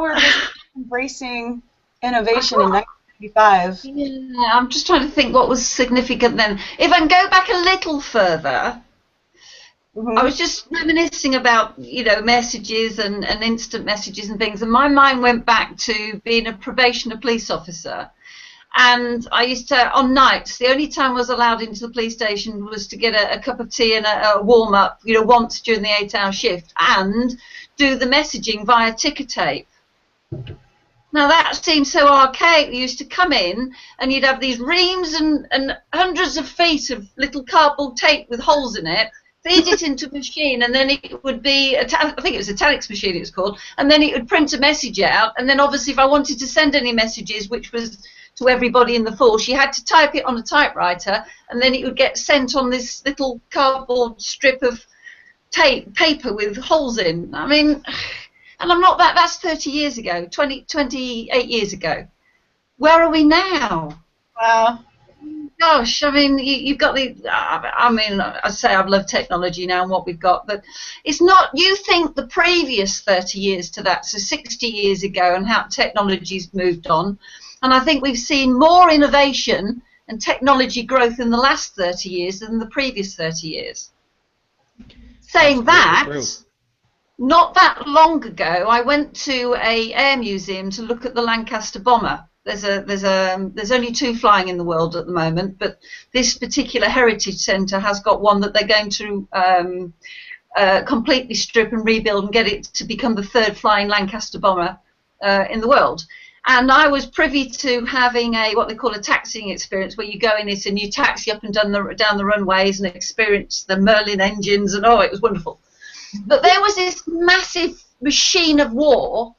were they embracing innovation in 1995? Yeah, I'm just trying to think what was significant then. If I can go back a little further. Mm-hmm. I was just reminiscing about, you know, messages and instant messages and things, and my mind went back to being a probationer police officer. And I used to, on nights, the only time I was allowed into the police station was to get a cup of tea and a warm-up, you know, once during the 8-hour shift, and do the messaging via ticker tape. Now that seems so archaic. You used to come in and you'd have these reams and hundreds of feet of little cardboard tape with holes in it, feed it into a machine, and then it would be, I think it was a telex machine it was called, and then it would print a message out, and then obviously if I wanted to send any messages, which was to everybody in the force, you had to type it on a typewriter, and then it would get sent on this little cardboard strip of paper with holes in. I mean, and I'm not that's 30 years ago, 28 years ago. Where are we now? Wow. Gosh, I mean, you've got I mean, I say I've loved technology now and what we've got, but it's not, you think the previous 30 years to that, so 60 years ago, and how technology's moved on, and I think we've seen more innovation and technology growth in the last 30 years than the previous 30 years. Saying that, not that long ago, I went to a air museum to look at the Lancaster bomber. There's only 2 flying in the world at the moment, but this particular heritage centre has got one that they're going to completely strip and rebuild and get it to become the 3rd flying Lancaster bomber in the world. And I was privy to having what they call a taxiing experience, where you go in it and you taxi up and down the runways and experience the Merlin engines, and it was wonderful. But there was this massive machine of war,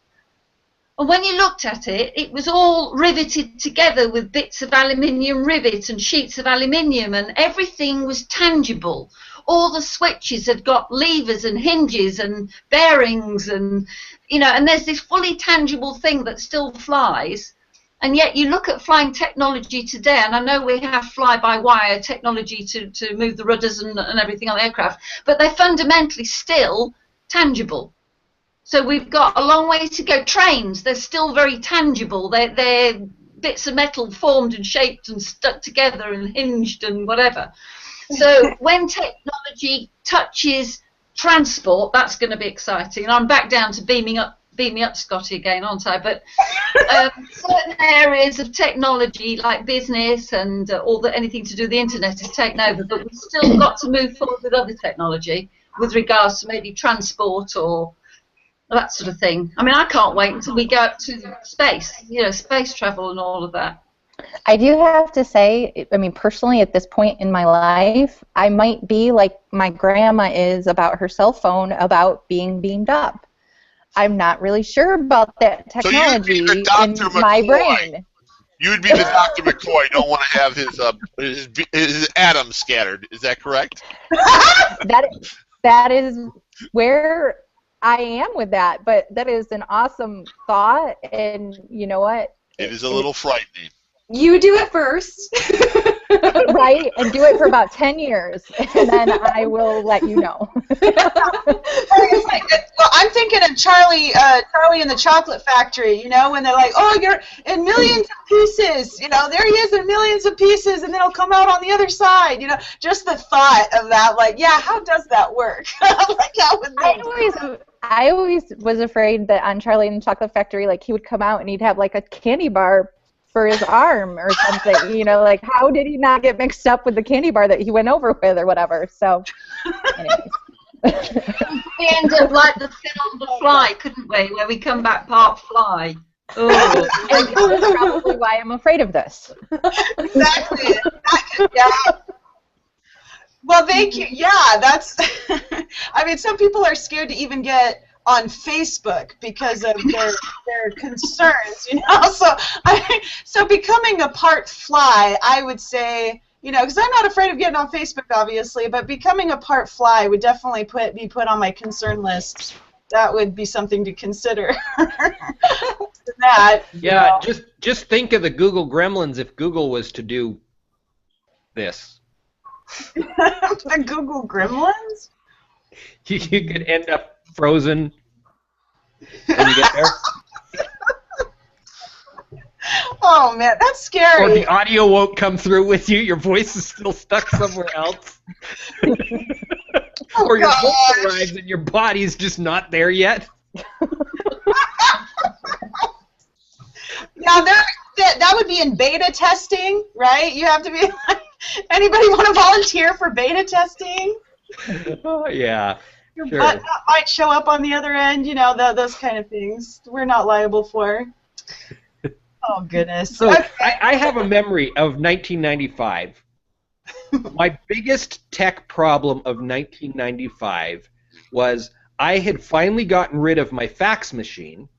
and when you looked at it, it was all riveted together with bits of aluminium rivet and sheets of aluminium, and everything was tangible. All the switches had got levers and hinges and bearings, and and there's this fully tangible thing that still flies. And yet you look at flying technology today, and I know we have fly-by-wire technology to move the rudders and everything on the aircraft, but they're fundamentally still tangible. So we've got a long way to go. Trains, they're still very tangible. They're bits of metal formed and shaped and stuck together and hinged and whatever. So when technology touches transport, that's going to be exciting. And I'm back down to beaming up Scotty again, aren't I? But certain areas of technology, like business and anything to do with the internet, is taken over. But we've still got to move forward with other technology with regards to maybe transport or that sort of thing. I mean, I can't wait until we go up to space, space travel and all of that. I do have to say, I mean, personally, at this point in my life, I might be like my grandma is about her cell phone about being beamed up. I'm not really sure about that technology in my brain. You would be the Dr. McCoy. Don't want to have his atoms scattered. Is that correct? That is where I am with that. But that is an awesome thought, and you know what? It is a little frightening. You do it first. Right, and do it for about 10 years, and then I will let you know. Well, I'm thinking of Charlie in the Chocolate Factory, when they're like, oh, you're in millions of pieces, there he is in millions of pieces, and then he'll come out on the other side, just the thought of that, like, yeah, how does that work? Like, how would I always was afraid that on Charlie and the Chocolate Factory, like, he would come out and he'd have, like, a candy bar for his arm or something, like, how did he not get mixed up with the candy bar that he went over with or whatever? So, anyways. We end up like the film The Fly, couldn't we, where we come back part fly. Oh, and that's probably why I'm afraid of this. Exactly. Yeah. Well, thank you. Yeah, that's, I mean, some people are scared to even get on Facebook because of their concerns, So becoming a part fly, I would say, because I'm not afraid of getting on Facebook, obviously, but becoming a part fly would definitely be put on my concern list. That would be something to consider. Yeah, just think of the Google Gremlins if Google was to do this. The Google Gremlins? You could end up frozen when you get there. Oh man, that's scary. Or the audio won't come through with you. Your voice is still stuck somewhere else. Or your book arrives and your body's just not there yet. Now that would be in beta testing, right? You have to be like, anybody want to volunteer for beta testing? Oh yeah. Your sure. butt might show up on the other end, those kind of things. We're not liable for. Oh, goodness. So okay. I have a memory of 1995. My biggest tech problem of 1995 was I had finally gotten rid of my fax machine,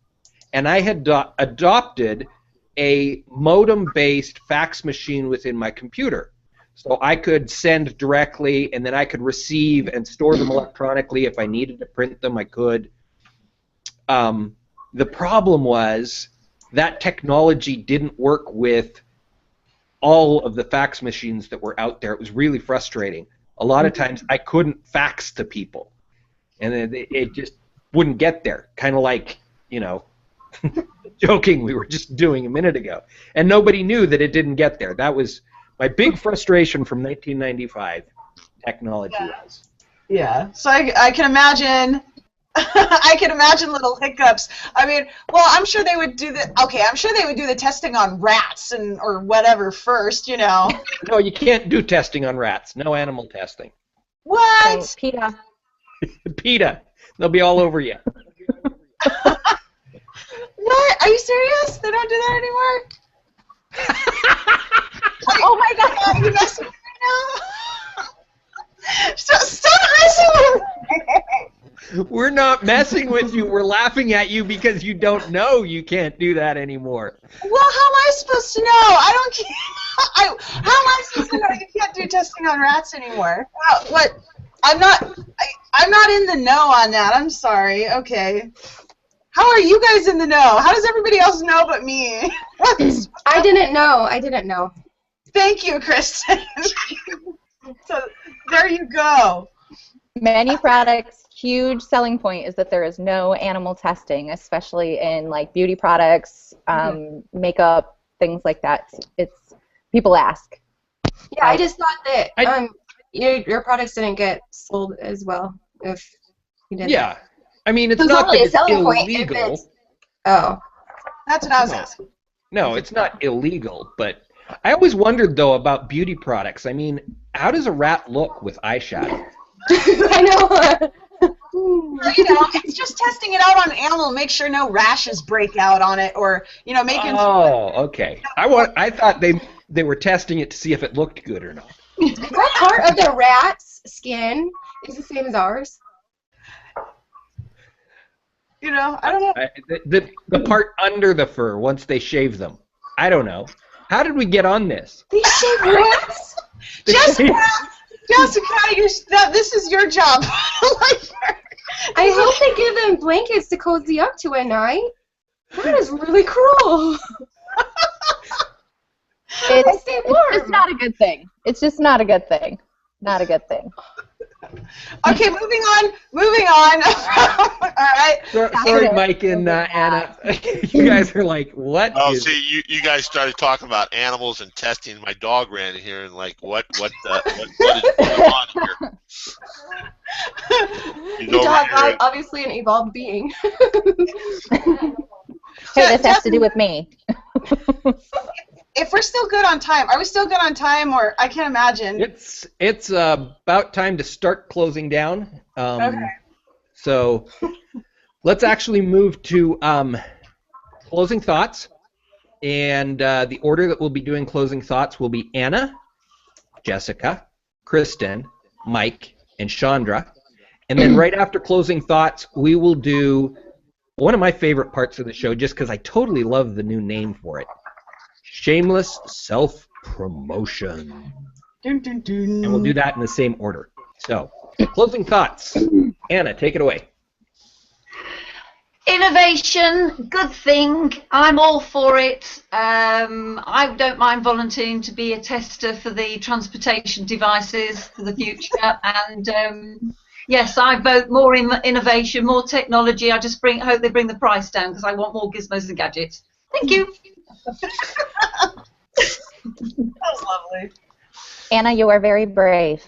and I had adopted a modem-based fax machine within my computer. So I could send directly, and then I could receive and store them electronically. If I needed to print them, I could. The problem was that technology didn't work with all of the fax machines that were out there. It was really frustrating. A lot of times I couldn't fax to people, and it just wouldn't get there. Kind of like, joking we were just doing a minute ago. And nobody knew that it didn't get there. That was my big frustration from 1995, technology was. Yeah, so I can imagine. I can imagine little hiccups. I mean, well, I'm sure they would do I'm sure they would do the testing on rats or whatever first, No, you can't do testing on rats. No animal testing. What? So, PETA. PETA. They'll be all over you. What? Are you serious? They don't do that anymore? Oh my God! Are you messing with me now? Stop messing with me! We're not messing with you. We're laughing at you because you don't know you can't do that anymore. Well, how am I supposed to know? I don't care. How am I supposed to know you can't do testing on rats anymore? What? I'm not in the know on that. I'm sorry. Okay. How are you guys in the know? How does everybody else know but me? I didn't know. Thank you, Kristen. So there you go. Many products, huge selling point is that there is no animal testing, especially in like beauty products, makeup, things like that. It's people ask. Yeah, I just thought that your products didn't get sold as well if you didn't. Yeah. I mean, it's So it's not only that a it's selling point if illegal. it's- Oh. That's what I was asking. No, it's not illegal, but I always wondered, though, about beauty products. I mean, how does a rat look with eyeshadow? I know. You know, it's just testing it out on an animal, make sure no rashes break out on it, or making. Oh, okay. I thought they were testing it to see if it looked good or not. What part of the rat's skin is the same as ours? I don't know. The part under the fur once they shave them. I don't know. How did we get on this? These shave rats. Jessica, this is your job. I hope they give them blankets to cozy up to at night. That is really cruel. It's just not a good thing. It's just not a good thing. Not a good thing. Okay, moving on. All right. Sorry, Mike and Anna. You guys are like, what? Oh, see, you guys started talking about animals and testing. My dog ran in here and like, what is going on here? He's Your over dog here. is obviously an evolved being. Hey, this has to do with me. If we're still good on time, are we still good on time, or I can't imagine? It's about time to start closing down. Okay. So let's actually move to closing thoughts. And the order that we'll be doing closing thoughts will be Anna, Jessica, Kristen, Mike, and Chandra. And then right after closing thoughts, we will do one of my favorite parts of the show, just because I totally love the new name for it. Shameless self-promotion. Dun, dun, dun. And we'll do that in the same order. So, closing thoughts. Anna, take it away. Innovation, good thing. I'm all for it. I don't mind volunteering to be a tester for the transportation devices for the future. And yes, I vote more innovation, more technology. I just hope they bring the price down because I want more gizmos and gadgets. Thank you. That was lovely. Anna, you are very brave.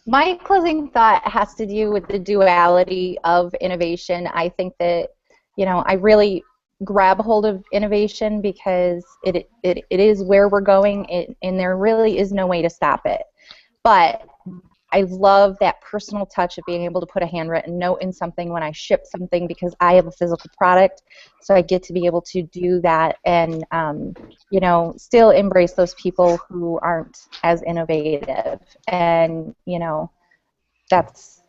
My closing thought has to do with the duality of innovation. I think that, I really grab hold of innovation because it is where we're going, and there really is no way to stop it. But I love that personal touch of being able to put a handwritten note in something when I ship something because I have a physical product, so I get to be able to do that and, still embrace those people who aren't as innovative. And, that's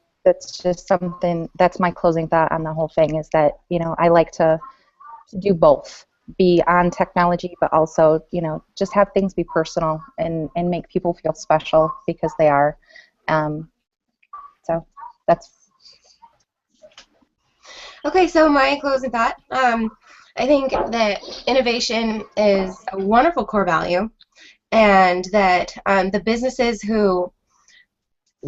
just something, that's my closing thought on the whole thing is that, I like to do both, be on technology, but also, just have things be personal and make people feel special because they are. So that's Okay, so my closing thought. I think that innovation is a wonderful core value, and that the businesses who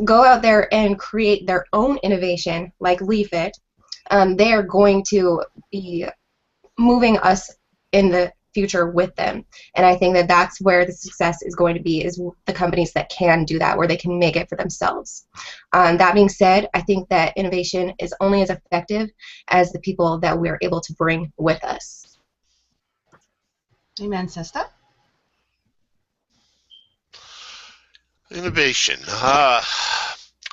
go out there and create their own innovation, like LeafIt, they are going to be moving us in the future with them. And I think that that's where the success is going to be, is the companies that can do that, where they can make it for themselves. That being said, I think that innovation is only as effective as the people that we're able to bring with us. Amen, sister. Innovation.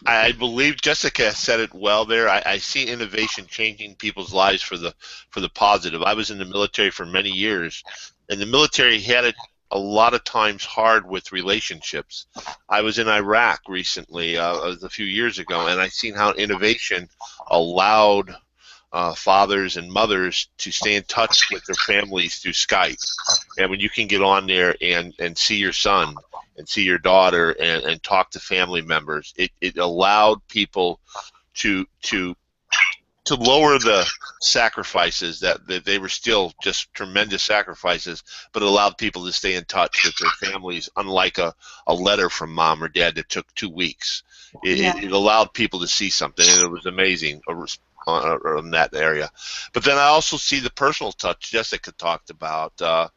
I believe Jessica said it well there. I see innovation changing people's lives for the positive. I was in the military for many years, and the military had it a lot of times hard with relationships. I was in Iraq recently, a few years ago, and I seen how innovation allowed fathers and mothers to stay in touch with their families through Skype. And when you can get on there and see your son and see your daughter and talk to family members, it allowed people to lower the sacrifices that they were still just tremendous sacrifices, but it allowed people to stay in touch with their families, unlike a letter from mom or dad that took 2 weeks. It allowed people to see something, and it was amazing in that area. But then I also see the personal touch Jessica talked about.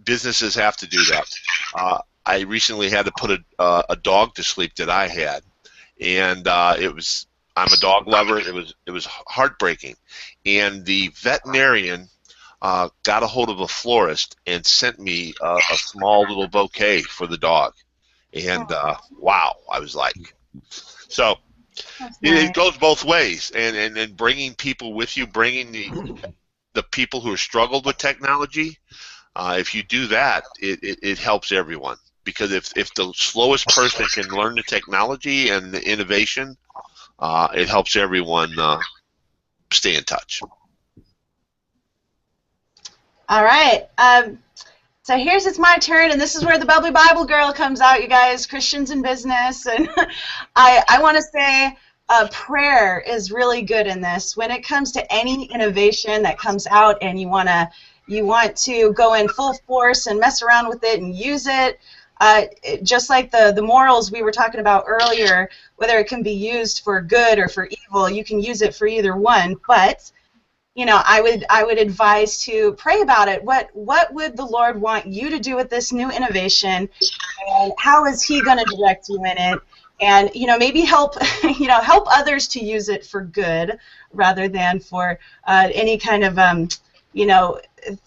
Businesses have to do that. I recently had to put a dog to sleep that I had, and I'm a dog lover. It was heartbreaking, and the veterinarian got a hold of a florist and sent me a small little bouquet for the dog, and wow, I was like, so it goes both ways, and bringing people with you, bringing the people who have struggled with technology. If you do that, it helps everyone, because if the slowest person can learn the technology and the innovation, it helps everyone stay in touch. All right. So it's my turn, and this is where the bubbly Bible girl comes out, you guys, Christians in business. And I want to say prayer is really good in this. When it comes to any innovation that comes out and you want to go in full force and mess around with it and use it, just like the morals we were talking about earlier, whether it can be used for good or for evil, you can use it for either one. But I would advise to pray about it. What would the Lord want you to do with this new innovation, and how is He going to direct you in it? And maybe help help others to use it for good rather than for any kind of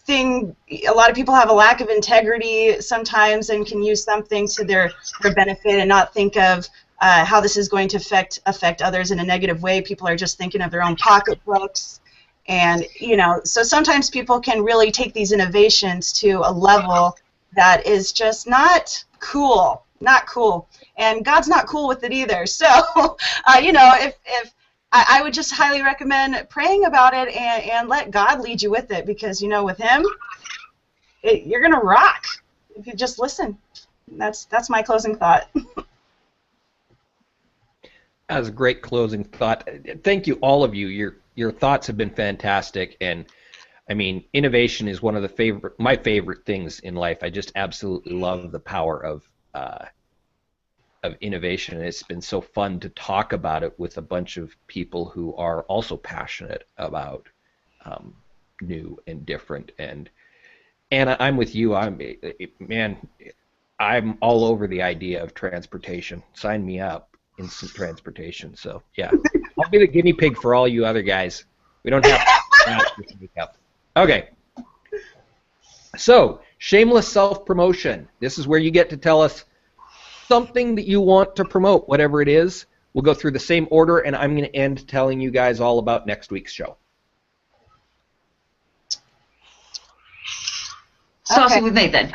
thing. A lot of people have a lack of integrity sometimes and can use something to their benefit and not think of how this is going to affect others in a negative way. People are just thinking of their own pocketbooks. And, so sometimes people can really take these innovations to a level that is just not cool. And God's not cool with it either. So, if I would just highly recommend praying about it and let God lead you with it, because, with Him, you're going to rock if you just listen. That's my closing thought. That was a great closing thought. Thank you, all of you. Your thoughts have been fantastic, and I mean, innovation is one of my favorite things in life. I just absolutely love the power of innovation, and it's been so fun to talk about it with a bunch of people who are also passionate about new and different. And Anna, I'm with you. I'm all over the idea of transportation. Sign me up. Instant transportation. So yeah, I'll be the guinea pig for all you other guys. We don't have to speak up. Okay. So shameless self-promotion. This is where you get to tell us something that you want to promote, whatever it is. We'll go through the same order, and I'm going to end telling you guys all about next week's show. Starting with me then.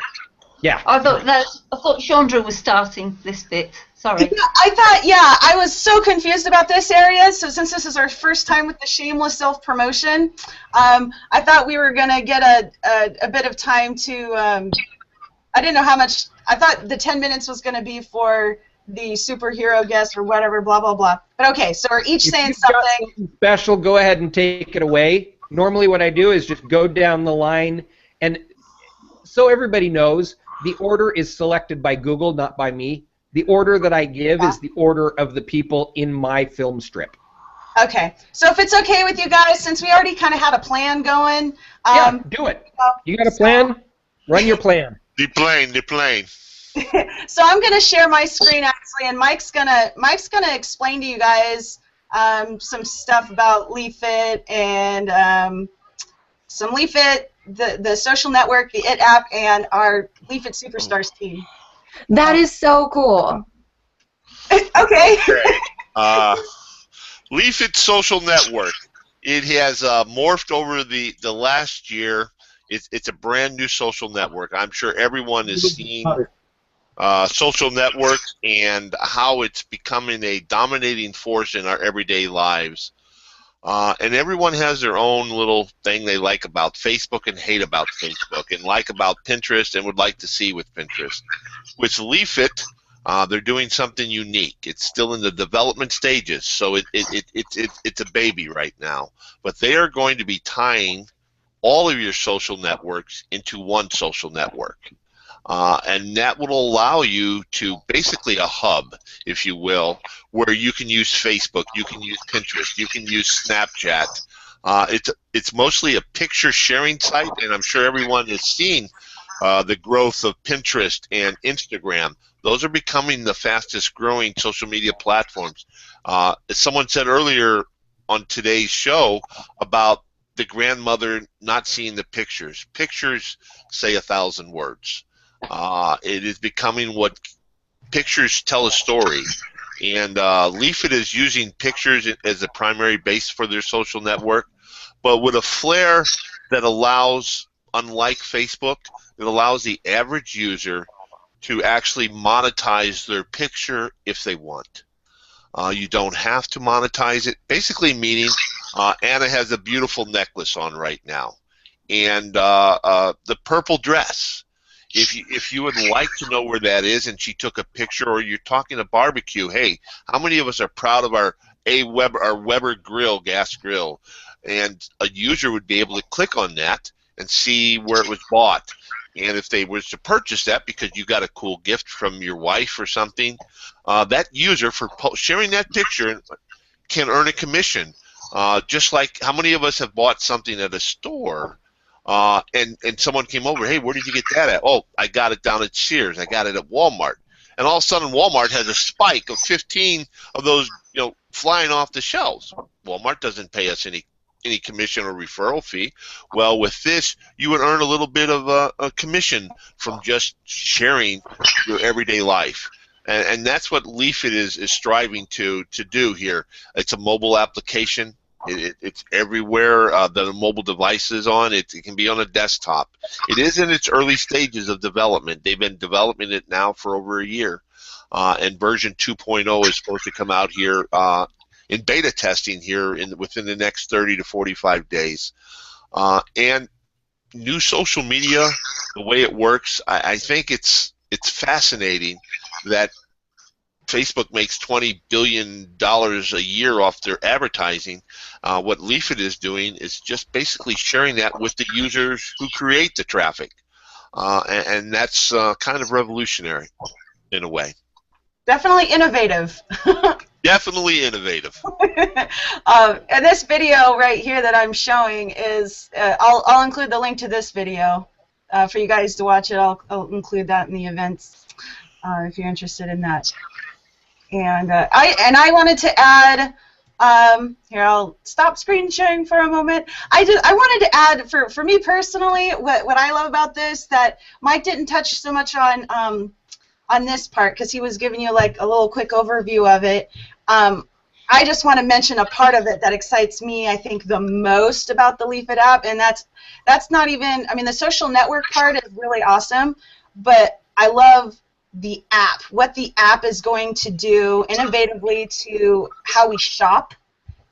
Yeah. I thought Chandra was starting this bit. Sorry. I was so confused about this area. So since this is our first time with the shameless self-promotion, I thought we were going to get a bit of time to, I didn't know how much, I thought the 10 minutes was going to be for the superhero guest or whatever, blah, blah, blah. But okay, so we're each saying something special. Go ahead and take it away. Normally what I do is just go down the line, and so everybody knows, the order is selected by Google, not by me. The order that I give is the order of the people in my film strip. Okay. So if it's okay with you guys, since we already kind of had a plan going. Yeah, do it. You got a plan? Run your plan. The plane. So I'm going to share my screen, actually, and Mike's gonna explain to you guys some stuff about LeafIt and some LeafIt, the social network, the IT app, and our LeafIt Superstars team. That is so cool. Okay. Leaf It Social Network. It has morphed over the last year. It's a brand new social network. I'm sure everyone has seen social networks and how it's becoming a dominating force in our everyday lives. And everyone has their own little thing they like about Facebook and hate about Facebook, and like about Pinterest and would like to see with Pinterest. With Leaf It, they're doing something unique. It's still in the development stages, so it's a baby right now. But they are going to be tying all of your social networks into one social network. And that will allow you to basically a hub, if you will, where you can use Facebook, you can use Pinterest, you can use Snapchat. It's mostly a picture sharing site, and I'm sure everyone has seen the growth of Pinterest and Instagram. Those are becoming the fastest growing social media platforms. As someone said earlier on today's show about the grandmother not seeing the pictures. Pictures say 1,000 words. It is becoming what pictures tell a story. And Leaf It is using pictures as a primary base for their social network, but with a flair that allows, unlike Facebook, it allows the average user to actually monetize their picture if they want. You don't have to monetize it, basically meaning Anna has a beautiful necklace on right now. And the purple dress, if you would like to know where that is and she took a picture, or you're talking a barbecue, hey, how many of us are proud of our Weber grill, gas grill? And a user would be able to click on that and see where it was bought. And if they was to purchase that because you got a cool gift from your wife or something, that user, for sharing that picture, can earn a commission. Just like how many of us have bought something at a store and someone came over, hey, where did you get that at? Oh, I got it down at Sears. I got it at Walmart. And all of a sudden Walmart has a spike of 15 of those, flying off the shelves. Walmart doesn't pay us any commission or referral fee. Well, with this, you would earn a little bit of a commission from just sharing your everyday life. And that's what Leaf It is striving to do here. It's a mobile application. It's everywhere the mobile device is on. It can be on a desktop. It is in its early stages of development. They've been developing it now for over a year. And version 2.0 is supposed to come out here in beta testing here within the next 30 to 45 days. And new social media, the way it works, I think it's fascinating that Facebook makes $20 billion a year off their advertising. What Leaf It is doing is just basically sharing that with the users who create the traffic. And that's kind of revolutionary in a way. Definitely innovative. Definitely innovative. And this video right here that I'm showing is, I'll include the link to this video for you guys to watch it. I'll include that in the events if you're interested in that. And I wanted to add, here, I'll stop screen sharing for a moment. I wanted to add, for me personally, what I love about this, that Mike didn't touch so much on this part because he was giving you like a little quick overview of it. I just want to mention a part of it that excites me, I think, the most about the Leaf It app, and that's not even, I mean, the social network part is really awesome, but I love the app, what the app is going to do innovatively to how we shop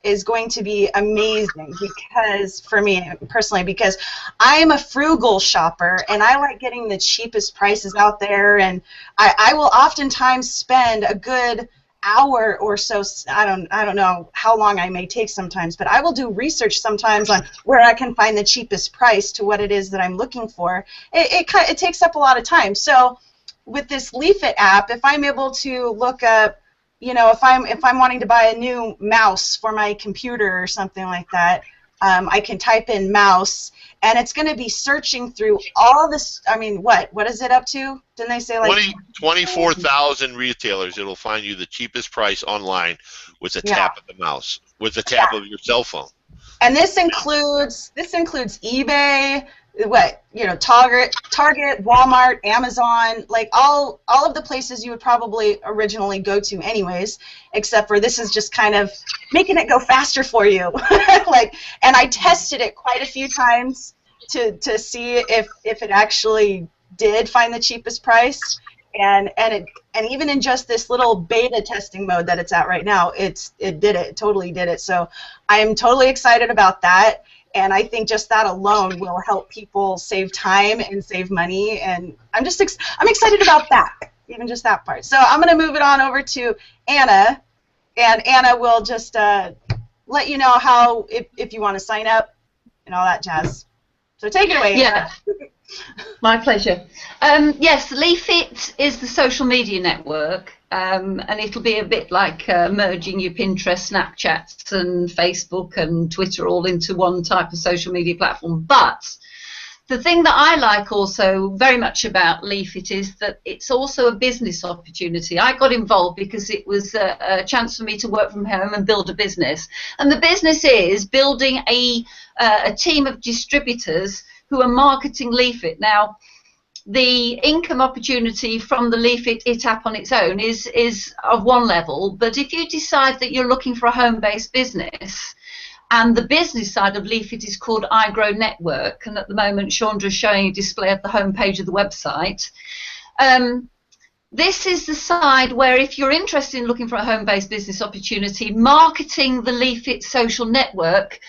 is going to be amazing, because for me personally, because I am a frugal shopper and I like getting the cheapest prices out there, and I will oftentimes spend a good hour or so, I don't know how long I may take sometimes, but I will do research sometimes on where I can find the cheapest price to what it is that I'm looking for. It takes up a lot of time. So with this Leaf It app, if I'm able to look up, if I'm wanting to buy a new mouse for my computer or something like that, I can type in mouse, and it's going to be searching through all this. I mean, what is it up to? Didn't they say like 24,000 retailers? It'll find you the cheapest price online with a tap of the mouse, with a tap of your cell phone. And this includes eBay, Target, Walmart, Amazon, like all of the places you would probably originally go to anyways, except for this is just kind of making it go faster for you. And I tested it quite a few times to see if it actually did find the cheapest price. And even in just this little beta testing mode that it's at right now, it totally did it. So I am totally excited about that. And I think just that alone will help people save time and save money. And I'm excited about that, even just that part. So I'm going to move it on over to Anna, and Anna will just let you know how if you want to sign up and all that jazz. So take it away, Anna. Yeah, my pleasure. Yes, LeafIt is the social media network. And it'll be a bit like merging your Pinterest, Snapchats, and Facebook and Twitter all into one type of social media platform. But the thing that I like also very much about LeafIt is that it's also a business opportunity. I got involved because it was a chance for me to work from home and build a business. And the business is building a team of distributors who are marketing LeafIt. Now, the income opportunity from the LeafIt app on its own is of one level, but if you decide that you're looking for a home-based business, and the business side of LeafIt is called iGrow Network, and at the moment Chandra's showing a display at the homepage of the website, this is the side where if you're interested in looking for a home-based business opportunity, marketing the LeafIt social network,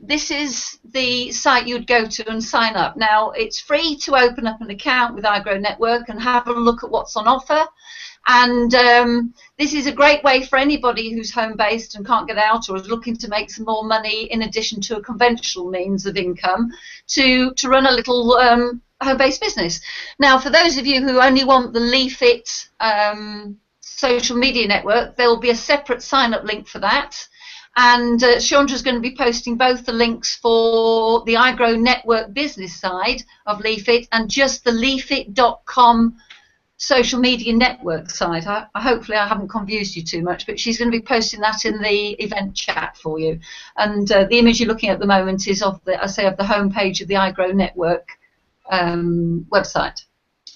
this is the site you'd go to and sign up. Now, it's free to open up an account with iGrow Network and have a look at what's on offer. And this is a great way for anybody who's home-based and can't get out or is looking to make some more money in addition to a conventional means of income to run a little home-based business. Now, for those of you who only want the LeafIt social media network, there will be a separate sign-up link for that. And Chandra's going to be posting both the links for the iGrow Network business side of LeafIt and just the leafit.com social media network site. Hopefully I haven't confused you too much, but she's going to be posting that in the event chat for you. And the image you're looking at the moment is of the homepage of the iGrow Network website.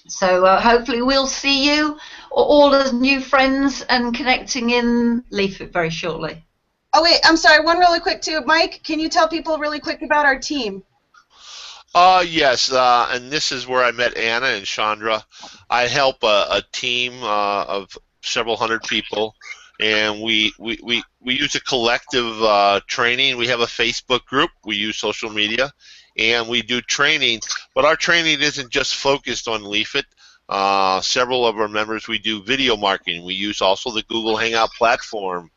So hopefully we'll see you all as new friends and connecting in LeafIt very shortly. Oh, wait, I'm sorry, one really quick, too. Mike, can you tell people really quick about our team? Yes, and this is where I met Anna and Chandra. I help a team of several hundred people, and we use a collective training. We have a Facebook group. We use social media, and we do training. But our training isn't just focused on LeafIt. Several of our members, we do video marketing. We use also the Google Hangout platform.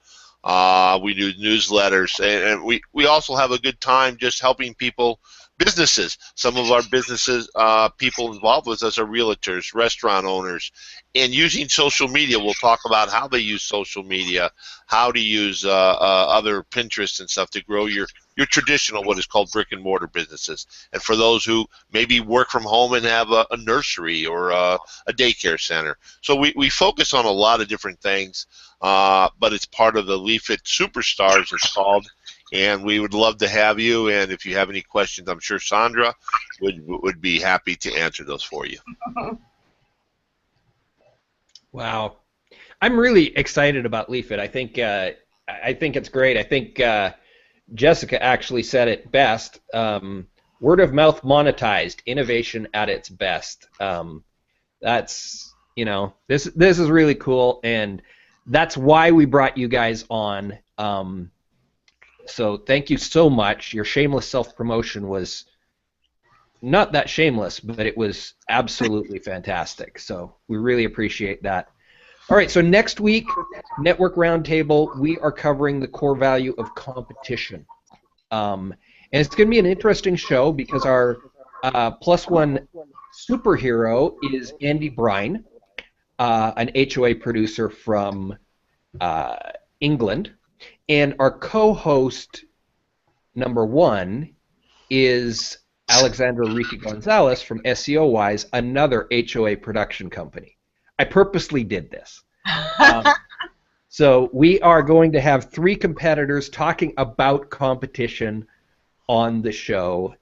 We do newsletters, and we also have a good time just helping people, businesses. Some of our businesses, people involved with us are realtors, restaurant owners, and using social media. We'll talk about how they use social media, how to use other Pinterest and stuff to grow your traditional, what is called brick and mortar businesses. And for those who maybe work from home and have a nursery or a daycare center. So we focus on a lot of different things, but it's part of the LeafIt Superstars, it's called. And we would love to have you, and if you have any questions, I'm sure Sandra would be happy to answer those for you. Wow, I'm really excited about LeafIt. I think it's great. I think Jessica actually said it best. Word of mouth monetized, innovation at its best. That's this is really cool, and that's why we brought you guys on. So thank you so much. Your shameless self-promotion was not that shameless, but it was absolutely fantastic. So we really appreciate that. All right, so next week, Network Roundtable, we are covering the core value of competition. And it's going to be an interesting show because our +1 superhero is Andy Brine, an HOA producer from England. And our co-host number 1 is Alexandra Rica Gonzalez from SEO Wise, another HOA production company. I purposely did this. So we are going to have 3 competitors talking about competition on the show.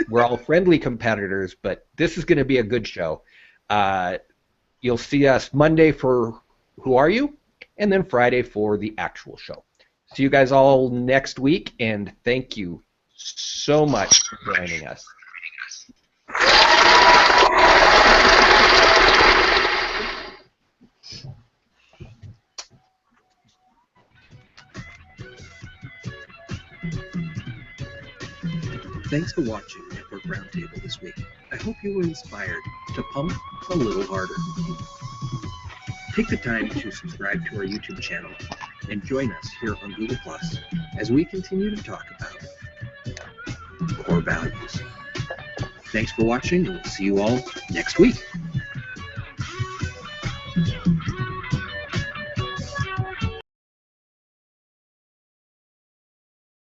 We're all friendly competitors, but this is going to be a good show. You'll see us Monday for Who Are You? And then Friday for the actual show. See you guys all next week, and thank you so much for joining us. Thanks for watching Network Roundtable this week. I hope you were inspired to pump a little harder. Take the time to subscribe to our YouTube channel and join us here on Google Plus as we continue to talk about core values. Thanks for watching, and we'll see you all next week.